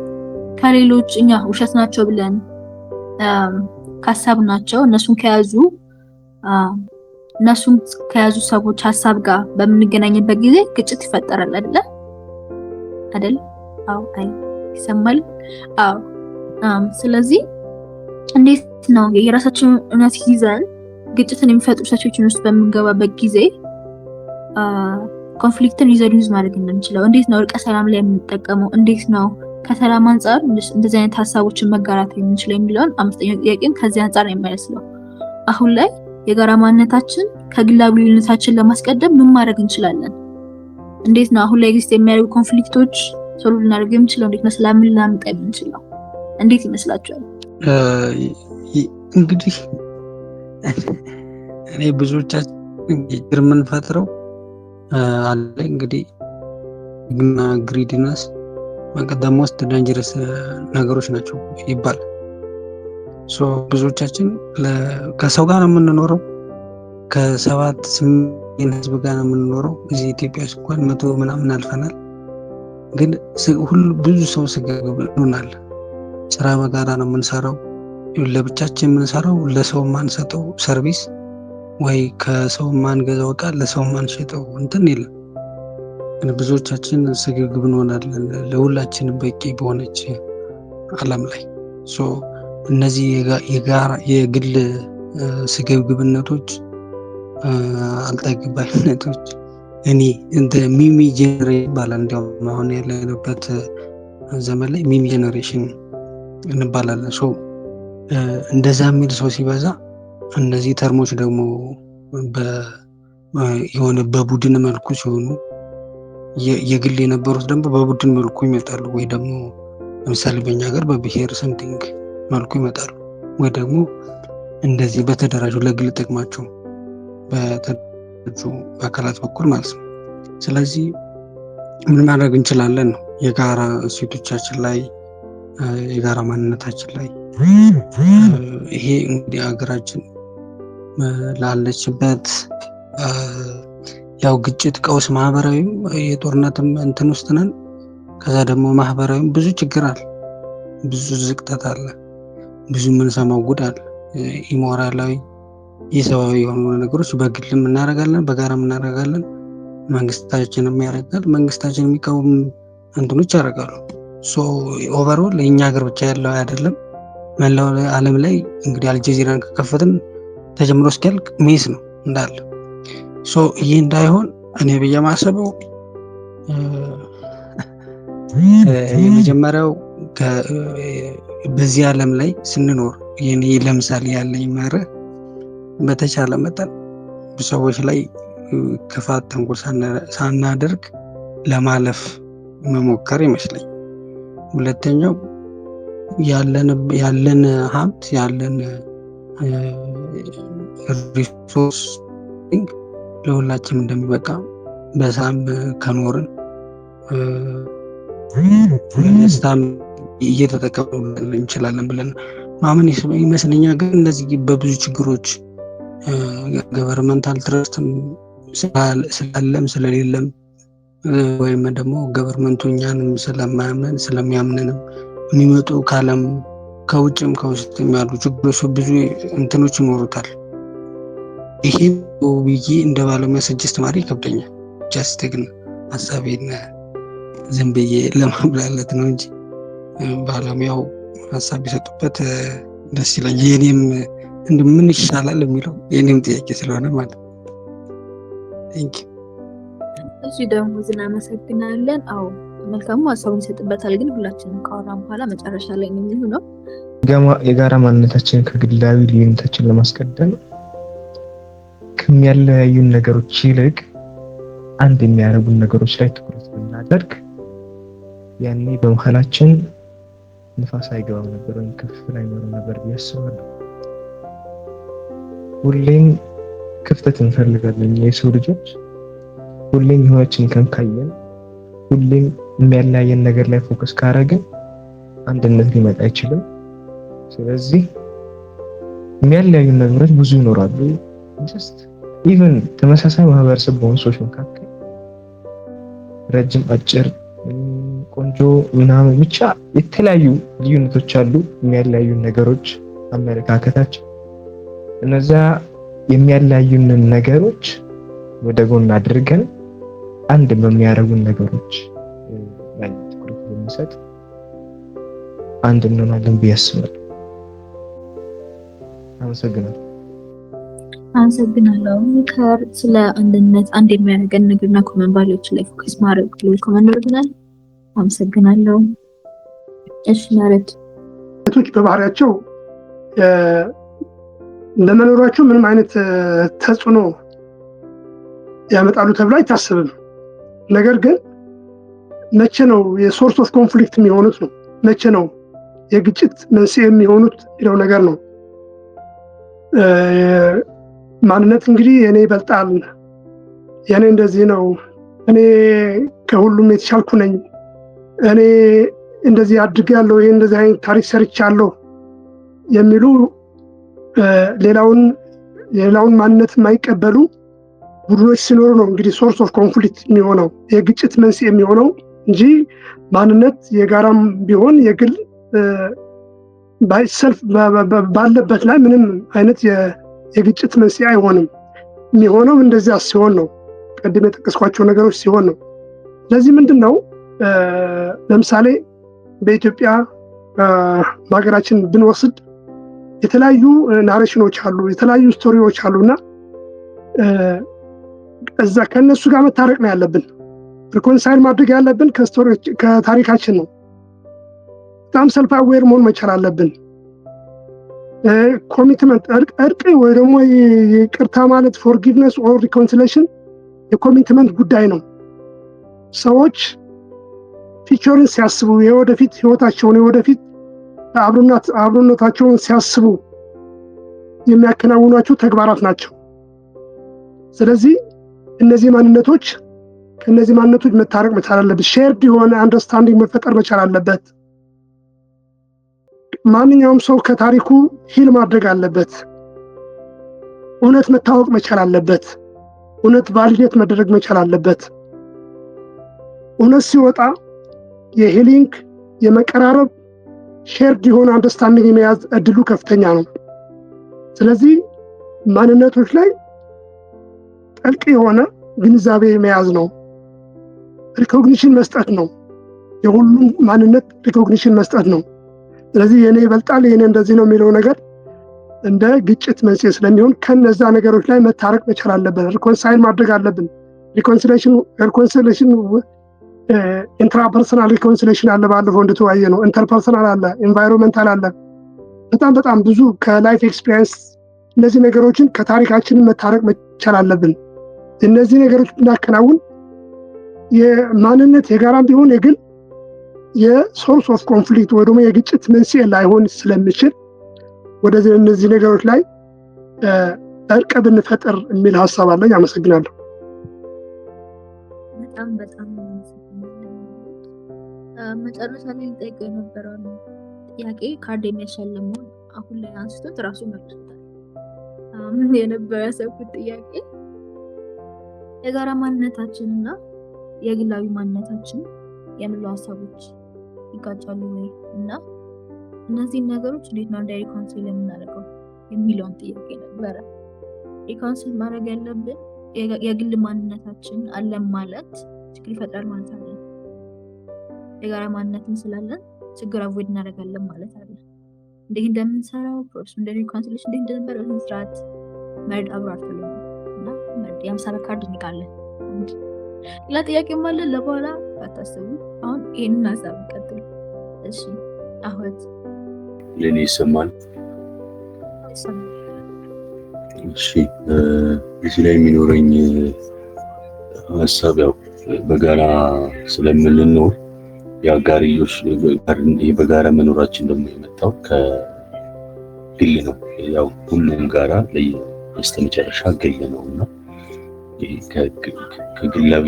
A: ከሌሎች እኛ ውሸት ናቸው ብለን ካሰብናቸው እነሱን ከያዙ ሰዎች ሀሳብ ጋር በምንገናኝበት ጊዜ ግጭት ይፈጠራል አይደለ? አዎ ይሰማል። ስለዚህ እንዴት ነው የራሳችን እውነት ይዘን ግጭትን የሚፈጥሩ ሲቹዌሽን ውስጥ በምንገባበት ጊዜ ኮንፍሊክትን ሪዞልቭ ማድረግ እንደምንችለው? እንዴት ነው እርቀ ሰላም ላይ የምንጠቀመው? እንዴት ነው ከሰላም አንፃር እንደዚህ አይነት ሀሳቦችን መጋራት የምንችለው የሚለውን አምስተኛው ጥያቄም ከዚህ አንፃር ነው የሚመስለው። አሁን ላይ የጋራ ማንነታችን ከግላዊ ልዩነታችን ለማስቀደም ምን ማድረግ እንችላለን? እንዴት ነው አሁን ላይ ኤግዚስት የሚያደርጉ ኮንፍሊክቶች ሶልቭ ልናደርግ የምንችለው? እንዴት ነው ሰላምን ልናመጣ የምንችለው? እንዴት ይመስላችኋል?
C: እንግዲህ እኔ ብዙዎቻችን ችግር የምንፈጥረው አለ እንግዲህ ግና ግሪዲነስ በቀደም ውስጥ ዳንጀረስ ነገሮች ናቸው ይባላል። ብዙዎቻችን ከሰው ጋር ነው የምንኖረው፣ ከ7-8 ህዝብ ጋር ነው የምንኖረው። እዚህ ኢትዮጵያ ውስጥ እንኳን 100 ምናምን አልፈናል። ግን ብዙ ሰው ስግብግብ እንሆናል። ስራ በጋራ ነው የምንሰራው። ለብቻችን የምንሰራው ለሰው ማንሰጠው ሰርቪስ ወይ ከሰው ማንገዛው ዕቃ ለሰው ማንሸጠው እንትን የለም። ግን ብዙዎቻችን ስግብግብ እንሆናለን ለሁላችንም በቂ በሆነች ዓለም ላይ እነዚህ የግል ስግብግብነቶች፣ አልጠግባይነቶች እኔ እንደ ሚሚ ጄኔሬሽን ይባላል። እንዲያውም አሁን ያለንበት ዘመን ላይ ሚሚ ጄኔሬሽን እንባላለን። እንደዛ የሚል ሰው ሲበዛ እነዚህ ተርሞች ደግሞ የሆነ በቡድን መልኩ ሲሆኑ የግል የነበሩት ደግሞ በቡድን መልኩ ይመጣሉ። ወይ ደግሞ ለምሳሌ በእኛ ሀገር በብሔር ሰምቲንግ መልኩ ይመጣሉ። ወይ ደግሞ እንደዚህ በተደራጁ ለግል ጥቅማቸው በተደራጁ አካላት በኩል ማለት ነው። ስለዚህ ምን ማድረግ እንችላለን ነው የጋራ እሴቶቻችን ላይ የጋራ ማንነታችን ላይ ይሄ እንግዲህ ሀገራችን ላለችበት ያው ግጭት፣ ቀውስ፣ ማህበራዊም የጦርነትም እንትን ውስጥ ነን። ከዛ ደግሞ ማህበራዊም ብዙ ችግር አለ፣ ብዙ ዝቅጠት አለ፣ ብዙ የምንሰማው ጉድ አለ። ኢሞራላዊ ኢሰብአዊ የሆኑ ነገሮች በግልም እናደርጋለን፣ በጋራም እናደርጋለን። መንግስታችንም ያደርጋል፣ መንግስታችን የሚቃወሙ እንትኖች ያደርጋሉ። ኦቨርኦል የእኛ ሀገር ብቻ ያለው አይደለም፣ መላው ዓለም ላይ እንግዲህ አልጀዚራን ከከፈትን ተጀምሮ እስኪያልቅ ሜስ ነው እንዳለ። ይህ እንዳይሆን እኔ ብዬ ማሰበው የመጀመሪያው በዚህ ዓለም ላይ ስንኖር የኔ ለምሳሌ ያለኝ መርህ በተቻለ መጠን ሰዎች ላይ ክፋት፣ ተንኮል ሳናደርግ ለማለፍ መሞከር ይመስለኝ። ሁለተኛው ያለን ሀብት ያለን ሪሶርስ ለሁላችንም እንደሚበቃ በሳም ከኖርን ደስታም እየተጠቀሙ እንችላለን ብለን ማመን ይመስለኛል። ግን እነዚህ በብዙ ችግሮች ገቨርንመንታል ትረስትም ስላለም ስለሌለም ወይም ደግሞ ገቨርንመንቱ እኛንም ስለሚያምንንም የሚመጡ ከዓለም ከውጭም ከውስጥም ያሉ ችግሮች ብዙ እንትኖች ይኖሩታል። ይሄ ብዬ እንደ ባለሙያ ሰጀስት ማድረግ ይከብደኛል። ጀስት ግን ሀሳቤን ዝም ብዬ ለማብላለት ነው እንጂ ባለሙያው ሀሳብ ቢሰጡበት ደስ ይላል። የኔም ምን ይሻላል የሚለው የኔም ጥያቄ ስለሆነ ማለት ነው።
A: እሺ ደግሞ እናመሰግናለን። አዎ መልካሙ ሀሳቡን ይሰጥበታል። ግን ሁላችንም ካወራን በኋላ መጨረሻ ላይ ነው
D: የጋራ ማንነታችንን ከግላዊ ልዩነታችን ለማስቀደም ከሚያለያዩን ነገሮች ይልቅ አንድ የሚያደርጉን ነገሮች ላይ ትኩረት ብናደርግ ያኔ በመሀላችን ንፋስ አይገባም ነበር ወይም ክፍል አይኖርም ነበር ብዬ አስባለሁ። ሁሌም ክፍተት እንፈልጋለን የሰው ልጆች። ሁሌም ህይወታችን ከንካየን፣ ሁሌም የሚያለያየን ነገር ላይ ፎከስ ካደረግን አንድነት ሊመጣ አይችልም። ስለዚህ የሚያለያዩን ነገሮች ብዙ ይኖራሉ። ጀስት ኢቭን ተመሳሳይ ማህበረሰብ በሆኑ ሰዎች መካከል ረጅም፣ አጭር፣ ቆንጆ ምናምን ብቻ የተለያዩ ልዩነቶች አሉ። የሚያለያዩን ነገሮች አመለካከታችን፣ እነዛ የሚያለያዩንን ነገሮች ወደ ጎን አድርገን አንድ በሚያደርጉን ነገሮች ላይ ትኩረት ብንሰጥ አንድ እንሆናለን ብዬ አስባለሁ።
A: አመሰግናለሁ። ስለ አንድነት አንድ የሚያደርገን ነገርና ኮመን ቫልዩዎች ላይ ፎከስ ማድረግ ኮመን ይሆናል። አመሰግናለሁ። እሺ ማለት
J: ቶች በባህሪያቸው ለመኖራቸው ምንም አይነት ተጽዕኖ ያመጣሉ ተብሎ አይታሰብም። ነገር ግን መቼ ነው የሶርስ ኦፍ ኮንፍሊክት የሚሆኑት ነው? መቼ ነው የግጭት መንስኤ የሚሆኑት ይለው ነገር ነው። ማንነት እንግዲህ እኔ ይበልጣል፣ የኔ እንደዚህ ነው፣ እኔ ከሁሉም የተሻልኩ ነኝ፣ እኔ እንደዚህ አድርጌያለሁ፣ ይሄ እንደዚህ አይነት ታሪክ ሰርቻለሁ የሚሉ ሌላውን ማንነት የማይቀበሉ ቡድኖች ሲኖሩ ነው እንግዲህ ሶርስ ኦፍ ኮንፍሊክት የሚሆነው የግጭት መንስኤ የሚሆነው እንጂ ማንነት የጋራም ቢሆን የግል ሰልፍ ባለበት ላይ ምንም አይነት የግጭት መንስኤ አይሆንም። የሚሆነው እንደዚያ ሲሆን ነው፣ ቀደም የጠቀስኳቸው ነገሮች ሲሆን ነው። ስለዚህ ምንድነው ለምሳሌ በኢትዮጵያ በሀገራችን ብንወስድ የተለያዩ ናሬሽኖች አሉ፣ የተለያዩ ስቶሪዎች አሉና እዛ ከነሱ ጋር መታረቅ ነው ያለብን። ሪኮንሳይል ማድረግ ያለብን ከታሪካችን ነው። በጣም ሰልፍ አዌር መሆን መቻል አለብን። ኮሚትመንት እርቅ ወይ ደግሞ ይቅርታ ማለት ፎርጊቭነስ ኦር ሪኮንሲሌሽን የኮሚትመንት ጉዳይ ነው። ሰዎች ፊቸርን ሲያስቡ የወደፊት ህይወታቸውን የወደፊት አብሮነታቸውን ሲያስቡ የሚያከናውኗቸው ተግባራት ናቸው። ስለዚህ እነዚህ ማንነቶች ከነዚህ ማንነቶች መታረቅ መቻል አለበት። ሼርድ የሆነ አንደርስታንዲንግ መፈጠር መቻል አለበት። ማንኛውም ሰው ከታሪኩ ሂል ማድረግ አለበት። እውነት መታወቅ መቻል አለበት። እውነት ቫሊዴት መደረግ መቻል አለበት። እውነት ሲወጣ የሂሊንግ የመቀራረብ ሼርድ የሆነ አንደርስታንዲንግ የመያዝ እድሉ ከፍተኛ ነው። ስለዚህ ማንነቶች ላይ ጥልቅ የሆነ ግንዛቤ መያዝ ነው። ሪኮግኒሽን መስጠት ነው። የሁሉም ማንነት ሪኮግኒሽን መስጠት ነው። ስለዚህ የኔ ይበልጣል የኔ እንደዚህ ነው የሚለው ነገር እንደ ግጭት መንስኤ ስለሚሆን ከነዛ ነገሮች ላይ መታረቅ መቻል አለብን። ሪኮንሳይል ማድረግ አለብን። ሪኮንሲሌሽን ኢንትራፐርሰናል ሪኮንሲሌሽን አለ፣ ባለፈው እንደተወያየ ነው። ኢንተርፐርሰናል አለ፣ ኢንቫይሮንመንታል አለ። በጣም ብዙ ከላይፍ ኤክስፒሪየንስ እነዚህ ነገሮችን ከታሪካችን መታረቅ መቻል አለብን። እነዚህ ነገሮች ብናከናውን የማንነት የጋራም ቢሆን የግል የሶርስ ኦፍ ኮንፍሊክት ወይ ደግሞ የግጭት መንስኤ ላይሆን ስለሚችል ወደዚህ እነዚህ ነገሮች ላይ እርቅ ብንፈጥር የሚል ሀሳብ አለኝ። አመሰግናለሁ።
A: በጣም መጨረሻ ላይ ጠይቀው የነበረው ጥያቄ ካርድ የሚያሸልመውን አሁን ላይ አንስቶት ራሱ መልሶታል። ምን የነበረ ያሰብኩት ጥያቄ የጋራ ማንነታችንና የግላዊ ማንነታችን የሚሉ ሀሳቦች ይጋጫሉ ወይ እና እነዚህን ነገሮች እንዴት ነው ሪኮንሲል የምናደርገው የሚለውን ጥያቄ ነበረ። ሪኮንሲል ማድረግ ያለብን የግል ማንነታችን አለን ማለት ችግር ይፈጥራል ማለት አለ። የጋራ ማንነትን ስላለን ችግር አቮይድ እናደርጋለን ማለት አለ። እንዴት እንደምንሰራው ፕሮሰስ እንደ ሪኮንሲሌሽን እንዴት እንደነበረ መስራት መርድ አብራርተልን እና መርድ ያምሳለ ካርድ እንቃለን። ሌላ ጥያቄም አለ ለበኋላ አታስቡ። አሁን ይሄንን ሀሳብ እንቀጥል። እሺ አሁት
H: ለኔ ይሰማል። እሺ እዚህ ላይ የሚኖረኝ ሀሳብ ያው በጋራ ስለምንኖር የአጋሪዎች በጋራ መኖራችን ደግሞ የመጣው ከግል ነው። ያው ሁሉም ጋራ በስተመጨረሻ ግል ነውና ከግላዊ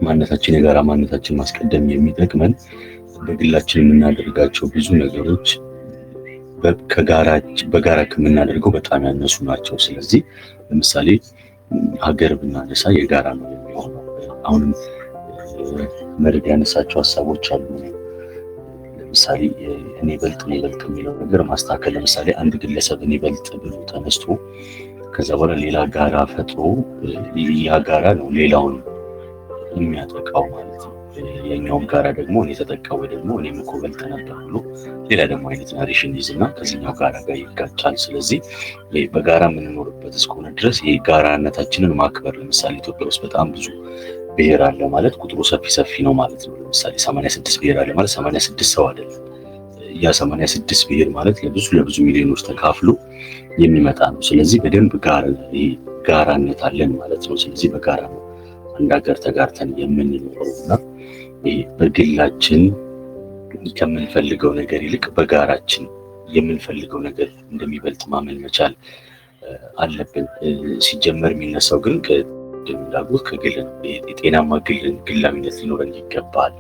H: ማንነታችን የጋራ ማንነታችን ማስቀደም የሚጠቅመን በግላችን የምናደርጋቸው ብዙ ነገሮች በጋራ ከምናደርገው በጣም ያነሱ ናቸው። ስለዚህ ለምሳሌ ሀገር ብናነሳ የጋራ ነው የሚሆነው። አሁንም መርድ ያነሳቸው ሀሳቦች አሉ። ለምሳሌ እኔ በልጥ የሚለው ነገር ማስተካከል። ለምሳሌ አንድ ግለሰብ እኔ በልጥ ብሎ ተነስቶ ከዛ በኋላ ሌላ ጋራ ፈጥሮ ያ ጋራ ነው ሌላውን የሚያጠቃው ማለት ነው። የኛውም ጋራ ደግሞ እኔ ተጠቃው ደግሞ እኔም እኮ በልጥ ነበር ብሎ ሌላ ደግሞ አይነት ናሬሽን ይዝና ከዚህኛው ጋራ ጋር ይጋጫል። ስለዚህ በጋራ የምንኖርበት እስከሆነ ድረስ ይሄ ጋራነታችንን ማክበር። ለምሳሌ ኢትዮጵያ ውስጥ በጣም ብዙ ብሔር አለ ማለት ቁጥሩ ሰፊ ነው ማለት ነው። ለምሳሌ 86 ብሔር አለ ማለት 86 ሰው አይደለም። ያ 86 ብሔር ማለት ለብዙ ሚሊዮኖች ተካፍሎ የሚመጣ ነው። ስለዚህ በደንብ ጋራነት አለን ማለት ነው። ስለዚህ በጋራ ነው አንድ ሀገር ተጋርተን የምንኖረውና በግላችን ከምንፈልገው ነገር ይልቅ በጋራችን የምንፈልገው ነገር እንደሚበልጥ ማመን መቻል አለብን። ሲጀመር የሚነሳው ግን እንዳልኩት ከግል ነው። የጤናማ ግላዊነት ሊኖረን ይገባል።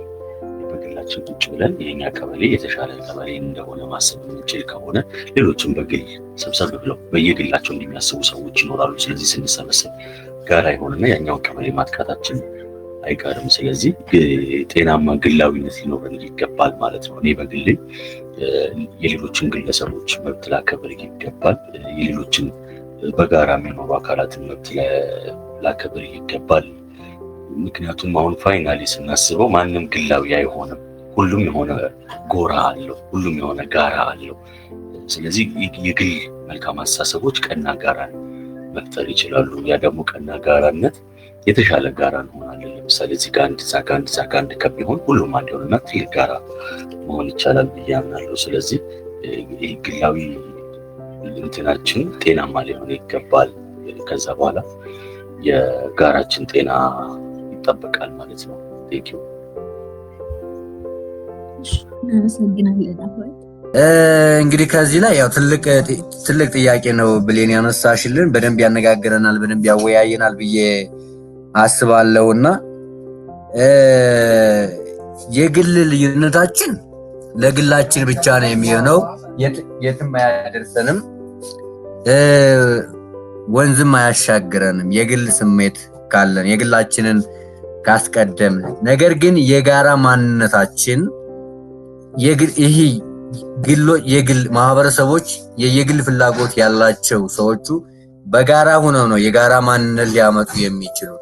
H: በግላችን ቁጭ ብለን የኛ ቀበሌ የተሻለ ቀበሌ እንደሆነ ማሰብ የምንችል ከሆነ ሌሎችም በግል ሰብሰብ ብለው በየግላቸው እንደሚያስቡ ሰዎች ይኖራሉ። ስለዚህ ስንሰበሰብ ጋራ የሆነና ያኛውን ቀበሌ ማጥቃታችን አይቀርም። ስለዚህ ጤናማ ግላዊነት ሊኖረን ይገባል ማለት ነው። እኔ በግሌ የሌሎችን ግለሰቦች መብት ላከብር ይገባል። የሌሎችን በጋራ የሚኖሩ አካላትን መብት ላከብር ይገባል። ምክንያቱም አሁን ፋይናሊ ስናስበው ማንም ግላዊ አይሆንም። ሁሉም የሆነ ጎራ አለው፣ ሁሉም የሆነ ጋራ አለው። ስለዚህ የግል መልካም አስተሳሰቦች ቀና ጋራ መፍጠር ይችላሉ። ያ ደግሞ ቀና ጋራነት የተሻለ ጋራ እንሆናለን። ለምሳሌ እዚህ ጋር አንድ ከሚሆን ሁሉም አንድ የሆነና ትልቅ ጋራ መሆን ይቻላል ብዬ አምናለሁ። ስለዚህ ግላዊ እንትናችን ጤናማ ሊሆን ይገባል። ከዛ በኋላ የጋራችን ጤና ይጠበቃል ማለት ነው። ቴንኪው።
E: እንግዲህ ከዚህ ላይ ያው ትልቅ ጥያቄ ነው ብሌን ያነሳሽልን። በደንብ ያነጋግረናል፣ በደንብ ያወያየናል ብዬ አስባለሁና የግል ልዩነታችን ለግላችን ብቻ ነው የሚሆነው፣ የትም አያደርሰንም፣ ወንዝም አያሻግረንም። የግል ስሜት ካለን የግላችንን ካስቀደምን፣ ነገር ግን የጋራ ማንነታችን የግል ማህበረሰቦች የግል ፍላጎት ያላቸው ሰዎቹ በጋራ ሆነው ነው የጋራ ማንነት ሊያመጡ የሚችሉት።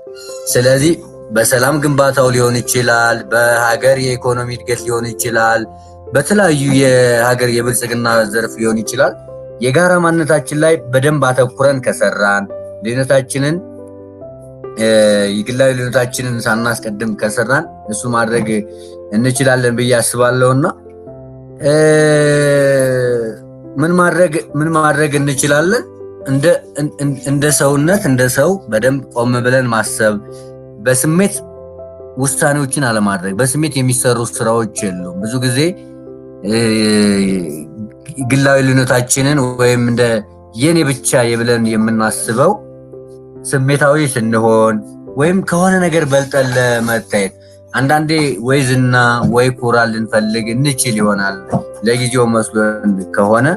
E: ስለዚህ በሰላም ግንባታው ሊሆን ይችላል፣ በሀገር የኢኮኖሚ እድገት ሊሆን ይችላል፣ በተለያዩ የሀገር የብልጽግና ዘርፍ ሊሆን ይችላል። የጋራ ማንነታችን ላይ በደንብ አተኩረን ከሰራን፣ ልዩነታችንን የግላዊ ልዩነታችንን ሳናስቀድም ከሰራን እሱ ማድረግ እንችላለን ብዬ አስባለሁና ምን ማድረግ እንችላለን? እንደ ሰውነት እንደ ሰው በደንብ ቆም ብለን ማሰብ፣ በስሜት ውሳኔዎችን አለማድረግ። በስሜት የሚሰሩ ስራዎች የሉም። ብዙ ጊዜ ግላዊ ልዩነታችንን ወይም እንደ የኔ ብቻ የብለን የምናስበው ስሜታዊ ስንሆን ወይም ከሆነ ነገር በልጠን ለመታየት አንዳንዴ ወይ ዝና ወይ ኩራት ልንፈልግ እንችል ይሆናል። ለጊዜው መስሎን ከሆነ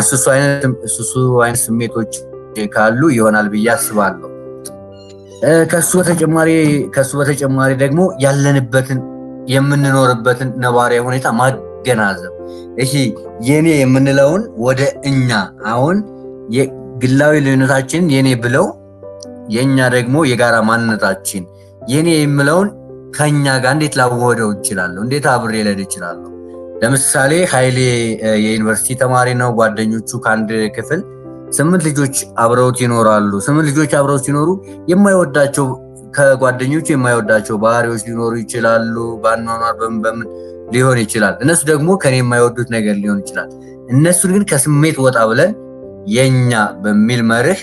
E: እሱ አይነት ስሜቶች ካሉ ይሆናል ብዬ አስባለሁ። ከሱ በተጨማሪ ደግሞ ያለንበትን የምንኖርበትን ነባራዊ ሁኔታ ማገናዘብ። ይሄ የኔ የምንለውን ወደ እኛ አሁን የግላዊ ልዩነታችንን የኔ ብለው የኛ ደግሞ የጋራ ማንነታችን የኔ የምለውን ከኛ ጋር እንዴት ላወደው እችላለሁ? እንዴት አብሬ ልሄድ እችላለሁ? ለምሳሌ ኃይሌ የዩኒቨርሲቲ ተማሪ ነው። ጓደኞቹ ከአንድ ክፍል 8 ልጆች አብረውት ይኖራሉ። 8 ልጆች አብረው ሲኖሩ የማይወዳቸው ከጓደኞቹ የማይወዳቸው ባህሪዎች ሊኖሩ ይችላሉ። በአኗኗር በምን ሊሆን ይችላል። እነሱ ደግሞ ከኔ የማይወዱት ነገር ሊሆን ይችላል። እነሱን ግን ከስሜት ወጣ ብለን የኛ በሚል መርህ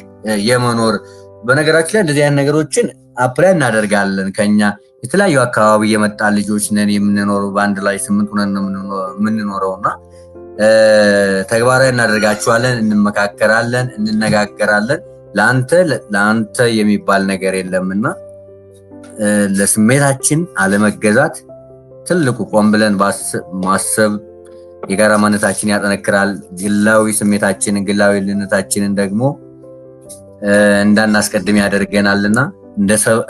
E: የመኖር በነገራችን ላይ እንደዚህ አይነት ነገሮችን አፕላይ እናደርጋለን። ከኛ የተለያዩ አካባቢ የመጣ ልጆች ነን የምንኖረው፣ በአንድ ላይ 8 ሆነን ነው የምንኖረውና ተግባራዊ እናደርጋቸዋለን፣ እንመካከራለን፣ እንነጋገራለን። ለአንተ የሚባል ነገር የለምና ለስሜታችን አለመገዛት ትልቁ ቆም ብለን ማሰብ የጋራ ማንነታችን ያጠነክራል። ግላዊ ስሜታችንን ግላዊ ልዩነታችንን ደግሞ እንዳናስቀድም ያደርገናልና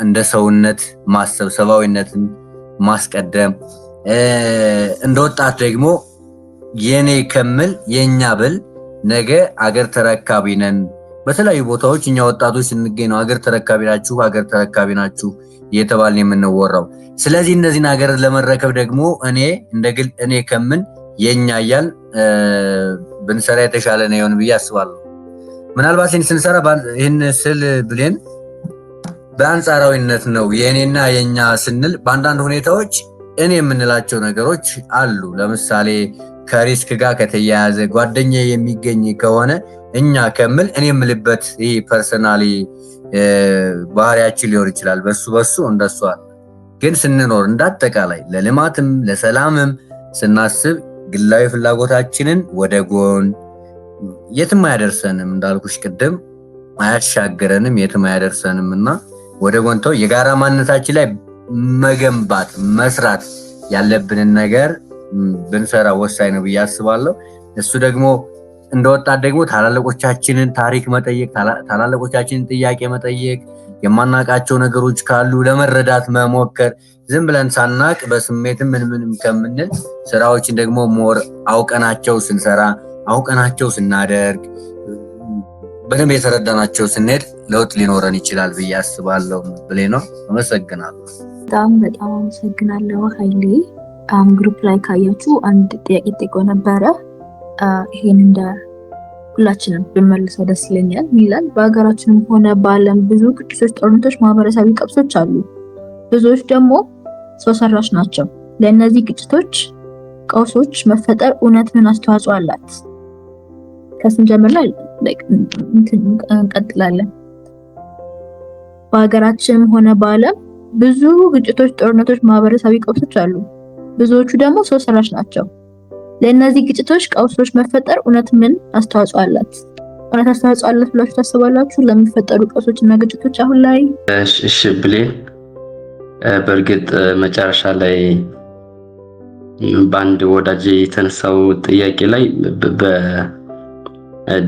E: እንደ ሰውነት ማሰብ፣ ሰብአዊነትን ማስቀደም። እንደ ወጣት ደግሞ የኔ ከምል የኛ ብል ነገ አገር ተረካቢ ነን። በተለያዩ ቦታዎች እኛ ወጣቶች ስንገኝ ነው አገር ተረካቢ ናችሁ እየተባልን የምንወራው። ስለዚህ እነዚህን ሀገር ለመረከብ ደግሞ እኔ ከምን የኛ እያል ብንሰራ የተሻለ ነው ይሆን ብዬ አስባለሁ። ምናልባት ስንሰራ ይህን ስል ብሌን በአንጻራዊነት ነው። የእኔና የኛ ስንል በአንዳንድ ሁኔታዎች እኔ የምንላቸው ነገሮች አሉ። ለምሳሌ ከሪስክ ጋር ከተያያዘ ጓደኛ የሚገኝ ከሆነ እኛ ከምል እኔ የምልበት ይህ ፐርሰናሊ ባህሪያችን ሊሆን ይችላል። በሱ እንደሱ አለ። ግን ስንኖር እንዳጠቃላይ ለልማትም ለሰላምም ስናስብ ግላዊ ፍላጎታችንን ወደ ጎን የትም አያደርሰንም፣ እንዳልኩሽ ቅድም አያሻግረንም፣ የትም አያደርሰንም እና ወደ ጎን ተው የጋራ ማንነታችን ላይ መገንባት መስራት ያለብንን ነገር ብንሰራ ወሳኝ ነው ብዬ አስባለሁ። እሱ ደግሞ እንደወጣት ደግሞ ታላላቆቻችንን ታሪክ መጠየቅ፣ ታላላቆቻችንን ጥያቄ መጠየቅ፣ የማናቃቸው ነገሮች ካሉ ለመረዳት መሞከር። ዝም ብለን ሳናቅ በስሜትም ምንም ከምንል ስራዎችን ደግሞ ሞር አውቀናቸው ስንሰራ አውቀናቸው ስናደርግ በደንብ የተረዳናቸው ስንሄድ ለውጥ ሊኖረን ይችላል ብዬ አስባለሁ። ብሌ ነው። አመሰግናለሁ።
A: በጣም አመሰግናለሁ ኃይሌ። ግሩፕ ላይ ካያችሁ አንድ ጥያቄ ጠይቆ ነበረ። ይሄን እንደ ሁላችንም ብንመልሰው ደስ ይለኛል። ይላል በሀገራችንም ሆነ በዓለም ብዙ ግጭቶች፣ ጦርነቶች፣ ማህበረሰባዊ ቀውሶች አሉ። ብዙዎች ደግሞ ሰው ሰራሽ ናቸው። ለእነዚህ ግጭቶች፣ ቀውሶች መፈጠር እውነት ምን አስተዋጽኦ አላት? ከስንጀምር ላይ እንቀጥላለን። በሀገራችንም ሆነ በዓለም ብዙ ግጭቶች፣ ጦርነቶች፣ ማህበረሰባዊ ቀውሶች አሉ። ብዙዎቹ ደግሞ ሰው ሰራሽ ናቸው። ለእነዚህ ግጭቶች፣ ቀውሶች መፈጠር እውነት ምን አስተዋጽኦ አላት? እውነት አስተዋጽኦ አላት ብላችሁ ታስባላችሁ ለሚፈጠሩ ቀውሶች እና ግጭቶች አሁን ላይ?
K: እሺ ብሌን፣ በእርግጥ መጨረሻ ላይ በአንድ ወዳጅ የተነሳው ጥያቄ ላይ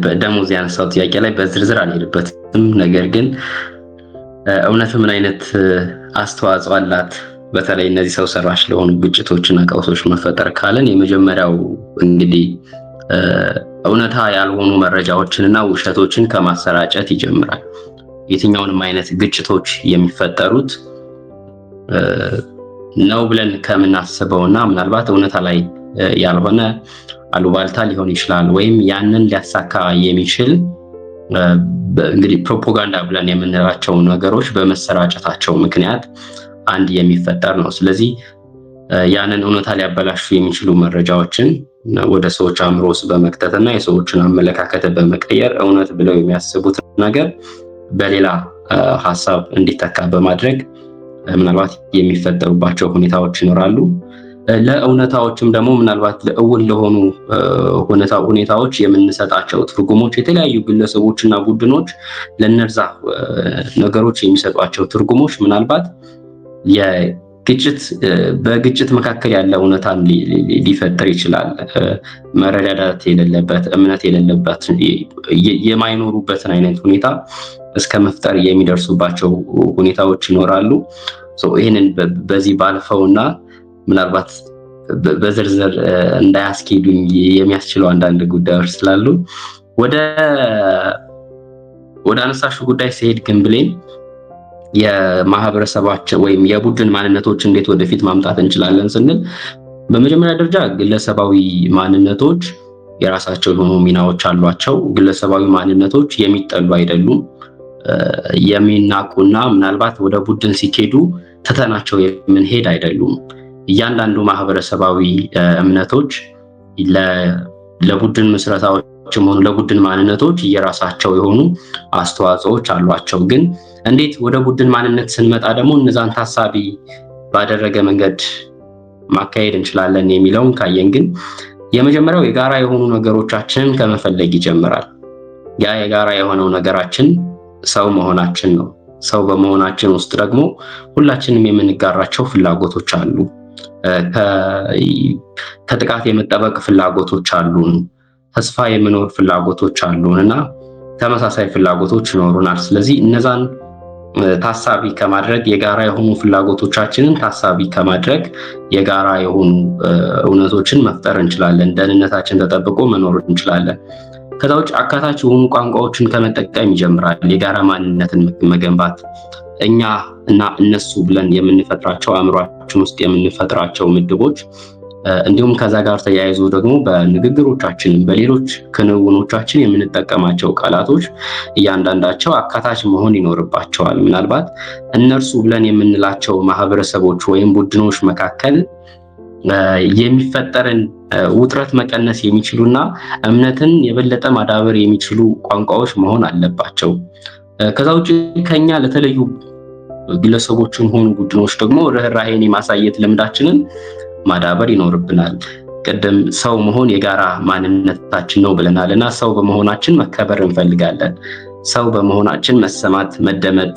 K: በደሞዝ ያነሳው ጥያቄ ላይ በዝርዝር አልሄድበትም። ነገር ግን እውነት ምን አይነት አስተዋጽኦ አላት በተለይ እነዚህ ሰው ሰራሽ ለሆኑ ግጭቶችና ቀውሶች መፈጠር ካለን የመጀመሪያው እንግዲህ እውነታ ያልሆኑ መረጃዎችንና ውሸቶችን ከማሰራጨት ይጀምራል። የትኛውንም አይነት ግጭቶች የሚፈጠሩት ነው ብለን ከምናስበውና ምናልባት እውነታ ላይ ያልሆነ አሉባልታ ሊሆን ይችላል ወይም ያንን ሊያሳካ የሚችል እንግዲህ ፕሮፓጋንዳ ብለን የምንላቸው ነገሮች በመሰራጨታቸው ምክንያት አንድ የሚፈጠር ነው። ስለዚህ ያንን እውነታ ሊያበላሹ የሚችሉ መረጃዎችን ወደ ሰዎች አእምሮ ውስጥ በመክተትና የሰዎችን አመለካከት በመቀየር እውነት ብለው የሚያስቡት ነገር በሌላ ሀሳብ እንዲተካ በማድረግ ምናልባት የሚፈጠሩባቸው ሁኔታዎች ይኖራሉ። ለእውነታዎችም ደግሞ ምናልባት ለእውል ለሆኑ ሁኔታዎች የምንሰጣቸው ትርጉሞች የተለያዩ ግለሰቦችና ቡድኖች ለነዛ ነገሮች የሚሰጧቸው ትርጉሞች ምናልባት በግጭት መካከል ያለ እውነታን ሊፈጥር ይችላል። መረዳዳት የሌለበት፣ እምነት የሌለበት፣ የማይኖሩበትን አይነት ሁኔታ እስከ መፍጠር የሚደርሱባቸው ሁኔታዎች ይኖራሉ። ይህንን በዚህ ባልፈውና ምናልባት በዝርዝር እንዳያስኬዱኝ የሚያስችሉ አንዳንድ ጉዳዮች ስላሉ ወደ አነሳሹ ጉዳይ ሲሄድ ግን ብሌን የማህበረሰባችን ወይም የቡድን ማንነቶች እንዴት ወደፊት ማምጣት እንችላለን ስንል በመጀመሪያ ደረጃ ግለሰባዊ ማንነቶች የራሳቸው የሆኑ ሚናዎች አሏቸው። ግለሰባዊ ማንነቶች የሚጠሉ አይደሉም፣ የሚናቁና ምናልባት ወደ ቡድን ሲኬዱ ትተናቸው የምንሄድ አይደሉም። እያንዳንዱ ማህበረሰባዊ እምነቶች ለቡድን ምስረታዎችም ሆኑ ለቡድን ማንነቶች የራሳቸው የሆኑ አስተዋጽኦዎች አሏቸው። ግን እንዴት ወደ ቡድን ማንነት ስንመጣ ደግሞ እነዛን ታሳቢ ባደረገ መንገድ ማካሄድ እንችላለን የሚለውን ካየን ግን የመጀመሪያው የጋራ የሆኑ ነገሮቻችንን ከመፈለግ ይጀምራል። ያ የጋራ የሆነው ነገራችን ሰው መሆናችን ነው። ሰው በመሆናችን ውስጥ ደግሞ ሁላችንም የምንጋራቸው ፍላጎቶች አሉ። ከጥቃት የመጠበቅ ፍላጎቶች አሉን፣ ተስፋ የመኖር ፍላጎቶች አሉን እና ተመሳሳይ ፍላጎቶች ይኖሩናል። ስለዚህ እነዛን ታሳቢ ከማድረግ የጋራ የሆኑ ፍላጎቶቻችንን ታሳቢ ከማድረግ የጋራ የሆኑ እውነቶችን መፍጠር እንችላለን። ደህንነታችን ተጠብቆ መኖር እንችላለን። ከዛ ውጭ አካታች የሆኑ ቋንቋዎችን ከመጠቀም ይጀምራል የጋራ ማንነትን መገንባት። እኛ እና እነሱ ብለን የምንፈጥራቸው አእምሯችን ውስጥ የምንፈጥራቸው ምድቦች እንዲሁም ከዛ ጋር ተያይዞ ደግሞ በንግግሮቻችን በሌሎች ክንውኖቻችን የምንጠቀማቸው ቃላቶች እያንዳንዳቸው አካታች መሆን ይኖርባቸዋል። ምናልባት እነርሱ ብለን የምንላቸው ማህበረሰቦች ወይም ቡድኖች መካከል የሚፈጠርን ውጥረት መቀነስ የሚችሉና እምነትን የበለጠ ማዳበር የሚችሉ ቋንቋዎች መሆን አለባቸው። ከዛ ውጭ ከኛ ለተለዩ ግለሰቦችም ሆኑ ቡድኖች ደግሞ ርህራሄን የማሳየት ልምዳችንን ማዳበር ይኖርብናል። ቀደም ሰው መሆን የጋራ ማንነታችን ነው ብለናል እና ሰው በመሆናችን መከበር እንፈልጋለን። ሰው በመሆናችን መሰማት፣ መደመጥ፣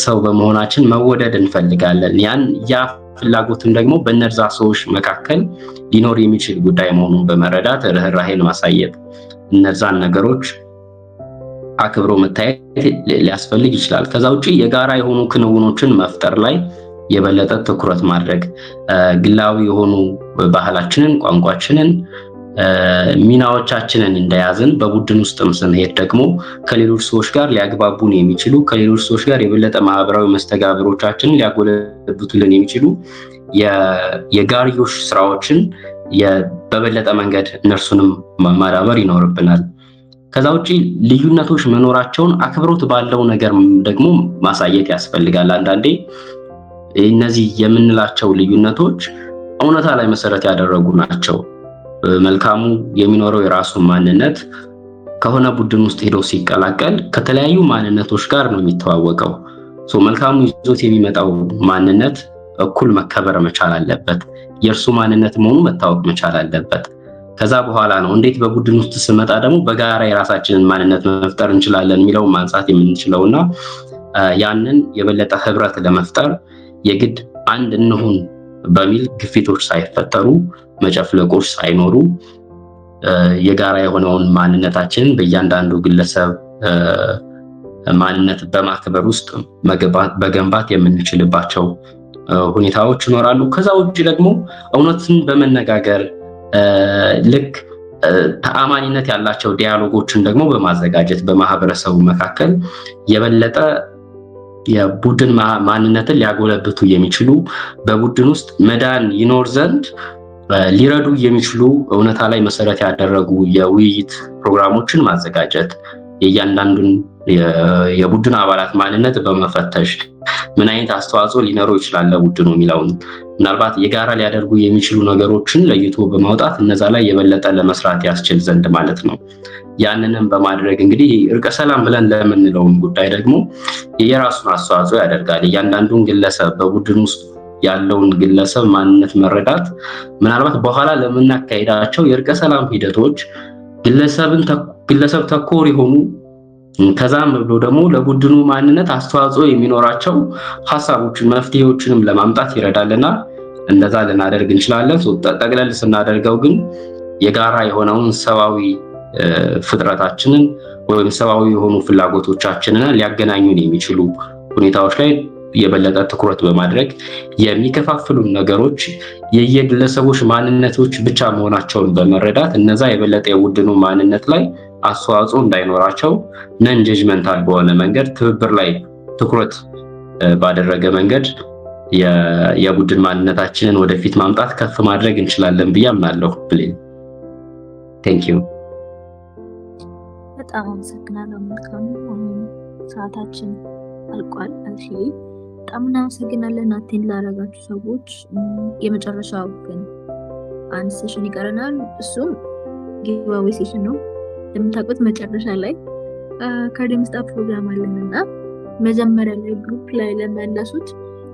K: ሰው በመሆናችን መወደድ እንፈልጋለን። ያ ፍላጎትም ደግሞ በእነዛ ሰዎች መካከል ሊኖር የሚችል ጉዳይ መሆኑን በመረዳት ርህራሄን ማሳየት፣ እነዛን ነገሮች አክብሮ መታየት ሊያስፈልግ ይችላል። ከዛ ውጪ የጋራ የሆኑ ክንውኖችን መፍጠር ላይ የበለጠ ትኩረት ማድረግ፣ ግላዊ የሆኑ ባህላችንን፣ ቋንቋችንን ሚናዎቻችንን እንደያዝን በቡድን ውስጥም ስንሄድ ደግሞ ከሌሎች ሰዎች ጋር ሊያግባቡን የሚችሉ ከሌሎች ሰዎች ጋር የበለጠ ማህበራዊ መስተጋብሮቻችንን ሊያጎለብቱልን የሚችሉ የጋርዮሽ ስራዎችን በበለጠ መንገድ እነርሱንም ማዳበር ይኖርብናል። ከዛ ውጪ ልዩነቶች መኖራቸውን አክብሮት ባለው ነገር ደግሞ ማሳየት ያስፈልጋል። አንዳንዴ እነዚህ የምንላቸው ልዩነቶች እውነታ ላይ መሰረት ያደረጉ ናቸው። መልካሙ የሚኖረው የራሱ ማንነት ከሆነ ቡድን ውስጥ ሄዶ ሲቀላቀል ከተለያዩ ማንነቶች ጋር ነው የሚተዋወቀው። መልካሙ ይዞት የሚመጣው ማንነት እኩል መከበር መቻል አለበት። የእርሱ ማንነት መሆኑ መታወቅ መቻል አለበት። ከዛ በኋላ ነው እንዴት በቡድን ውስጥ ስመጣ ደግሞ በጋራ የራሳችንን ማንነት መፍጠር እንችላለን የሚለው ማንሳት የምንችለውና ያንን የበለጠ ህብረት ለመፍጠር የግድ አንድ እንሁን በሚል ግፊቶች ሳይፈጠሩ መጨፍለቆች ሳይኖሩ የጋራ የሆነውን ማንነታችንን በእያንዳንዱ ግለሰብ ማንነት በማክበር ውስጥ መገንባት የምንችልባቸው ሁኔታዎች ይኖራሉ። ከዛ ውጪ ደግሞ እውነትን በመነጋገር ልክ ተአማኒነት ያላቸው ዲያሎጎችን ደግሞ በማዘጋጀት በማህበረሰቡ መካከል የበለጠ የቡድን ማንነትን ሊያጎለብቱ የሚችሉ በቡድን ውስጥ መዳን ይኖር ዘንድ ሊረዱ የሚችሉ እውነታ ላይ መሰረት ያደረጉ የውይይት ፕሮግራሞችን ማዘጋጀት የእያንዳንዱን የቡድን አባላት ማንነት በመፈተሽ ምን አይነት አስተዋጽኦ ሊኖረው ይችላል ለቡድኑ የሚለውን ምናልባት የጋራ ሊያደርጉ የሚችሉ ነገሮችን ለይቶ በማውጣት እነዛ ላይ የበለጠ ለመስራት ያስችል ዘንድ ማለት ነው። ያንንም በማድረግ እንግዲህ እርቀ ሰላም ብለን ለምንለውም ጉዳይ ደግሞ የራሱን አስተዋጽኦ ያደርጋል። እያንዳንዱን ግለሰብ በቡድን ውስጥ ያለውን ግለሰብ ማንነት መረዳት ምናልባት በኋላ ለምናካሄዳቸው የእርቀ ሰላም ሂደቶች ግለሰብ ተኮር የሆኑ ከዛም ብሎ ደግሞ ለቡድኑ ማንነት አስተዋጽኦ የሚኖራቸው ሐሳቦችን መፍትሄዎችንም ለማምጣት ይረዳልና እንደዛ ልናደርግ እንችላለን። ጠቅለል ስናደርገው ግን የጋራ የሆነውን ሰዋዊ ፍጥረታችንን ወይም ሰዋዊ የሆኑ ፍላጎቶቻችንን ሊያገናኙን የሚችሉ ሁኔታዎች ላይ የበለጠ ትኩረት በማድረግ የሚከፋፍሉ ነገሮች የየግለሰቦች ማንነቶች ብቻ መሆናቸውን በመረዳት እነዛ የበለጠ የቡድኑ ማንነት ላይ አስተዋጽኦ እንዳይኖራቸው ነን ጀጅመንታል በሆነ መንገድ ትብብር ላይ ትኩረት ባደረገ መንገድ የቡድን ማንነታችንን ወደፊት ማምጣት ከፍ ማድረግ እንችላለን ብዬ አምናለሁ። ብሌን ቴንክ ዩ።
A: በጣም አመሰግናለሁ። መልካም ሰዓታችን አልቋል። እሺ በጣም እናመሰግናለን አቴንድ ላደረጋችሁ ሰዎች። የመጨረሻው ግን አንድ ሴሽን ይቀረናል። እሱም ጊቫዌይ ሴሽን ነው። እንደምታውቁት መጨረሻ ላይ ካርድ የመስጠት ፕሮግራም አለንና መጀመሪያ ላይ ግሩፕ ላይ ለመለሱት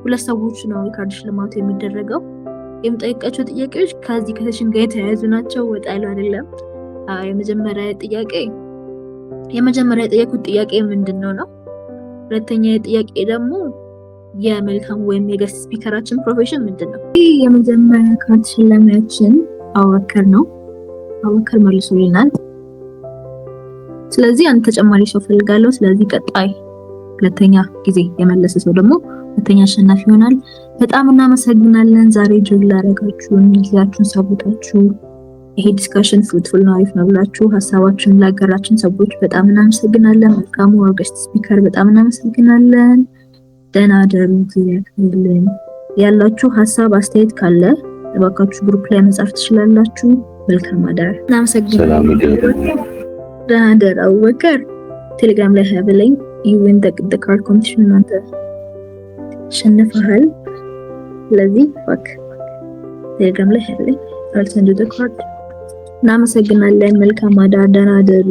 A: 2 ሰዎች ነው የካርድ ሽልማቱ የሚደረገው። የምጠይቃቸው ጥያቄዎች ከዚህ ከሴሽን ጋር የተያያዙ ናቸው፣ ወጣ ያሉ አይደለም። የመጀመሪያ የጠየቁት ጥያቄ ምንድነው ነው። ሁለተኛ ጥያቄ ደግሞ የመልካም ወይም የገስት ስፒከራችን ፕሮፌሽን ምንድነው? የመጀመሪያ ካርድ ሽልማታችን አቡበከር ነው። አቡበከር መልሶልናል። ስለዚህ አንድ ተጨማሪ ሰው ፈልጋለሁ። ስለዚህ ቀጣይ ሁለተኛ ጊዜ የመለሰ ሰው ደግሞ ሁለተኛ አሸናፊ ይሆናል። በጣም እናመሰግናለን ዛሬ ጆይን ላደረጋችሁን፣ ጊዜያችሁን ሰውታችሁ ይሄ ዲስከሽን ፍሩትፉል ነው አሪፍ ነው ብላችሁ ሀሳባችሁን ላጋራችን ሰዎች በጣም እናመሰግናለን። መልካሙ ገስት ስፒከር በጣም እናመሰግናለን። ደህና ደሩ። ጊዜያችሁን ያላችሁ ሀሳብ አስተያየት ካለ እባካችሁ ግሩፕ ላይ መጻፍ ትችላላችሁ። መልካም አዳር። እናመሰግናለን። ደህና ደር አቡበከር። ቴሌግራም ላይ ሀብለኝ ይወን the card competition እናንተ ሸነፈሃል። ስለዚህ ቴሌግራም ላይ ሀብለኝ I'll send you the card። እናመሰግናለን። መልካም አዳር። ደህና ደሩ።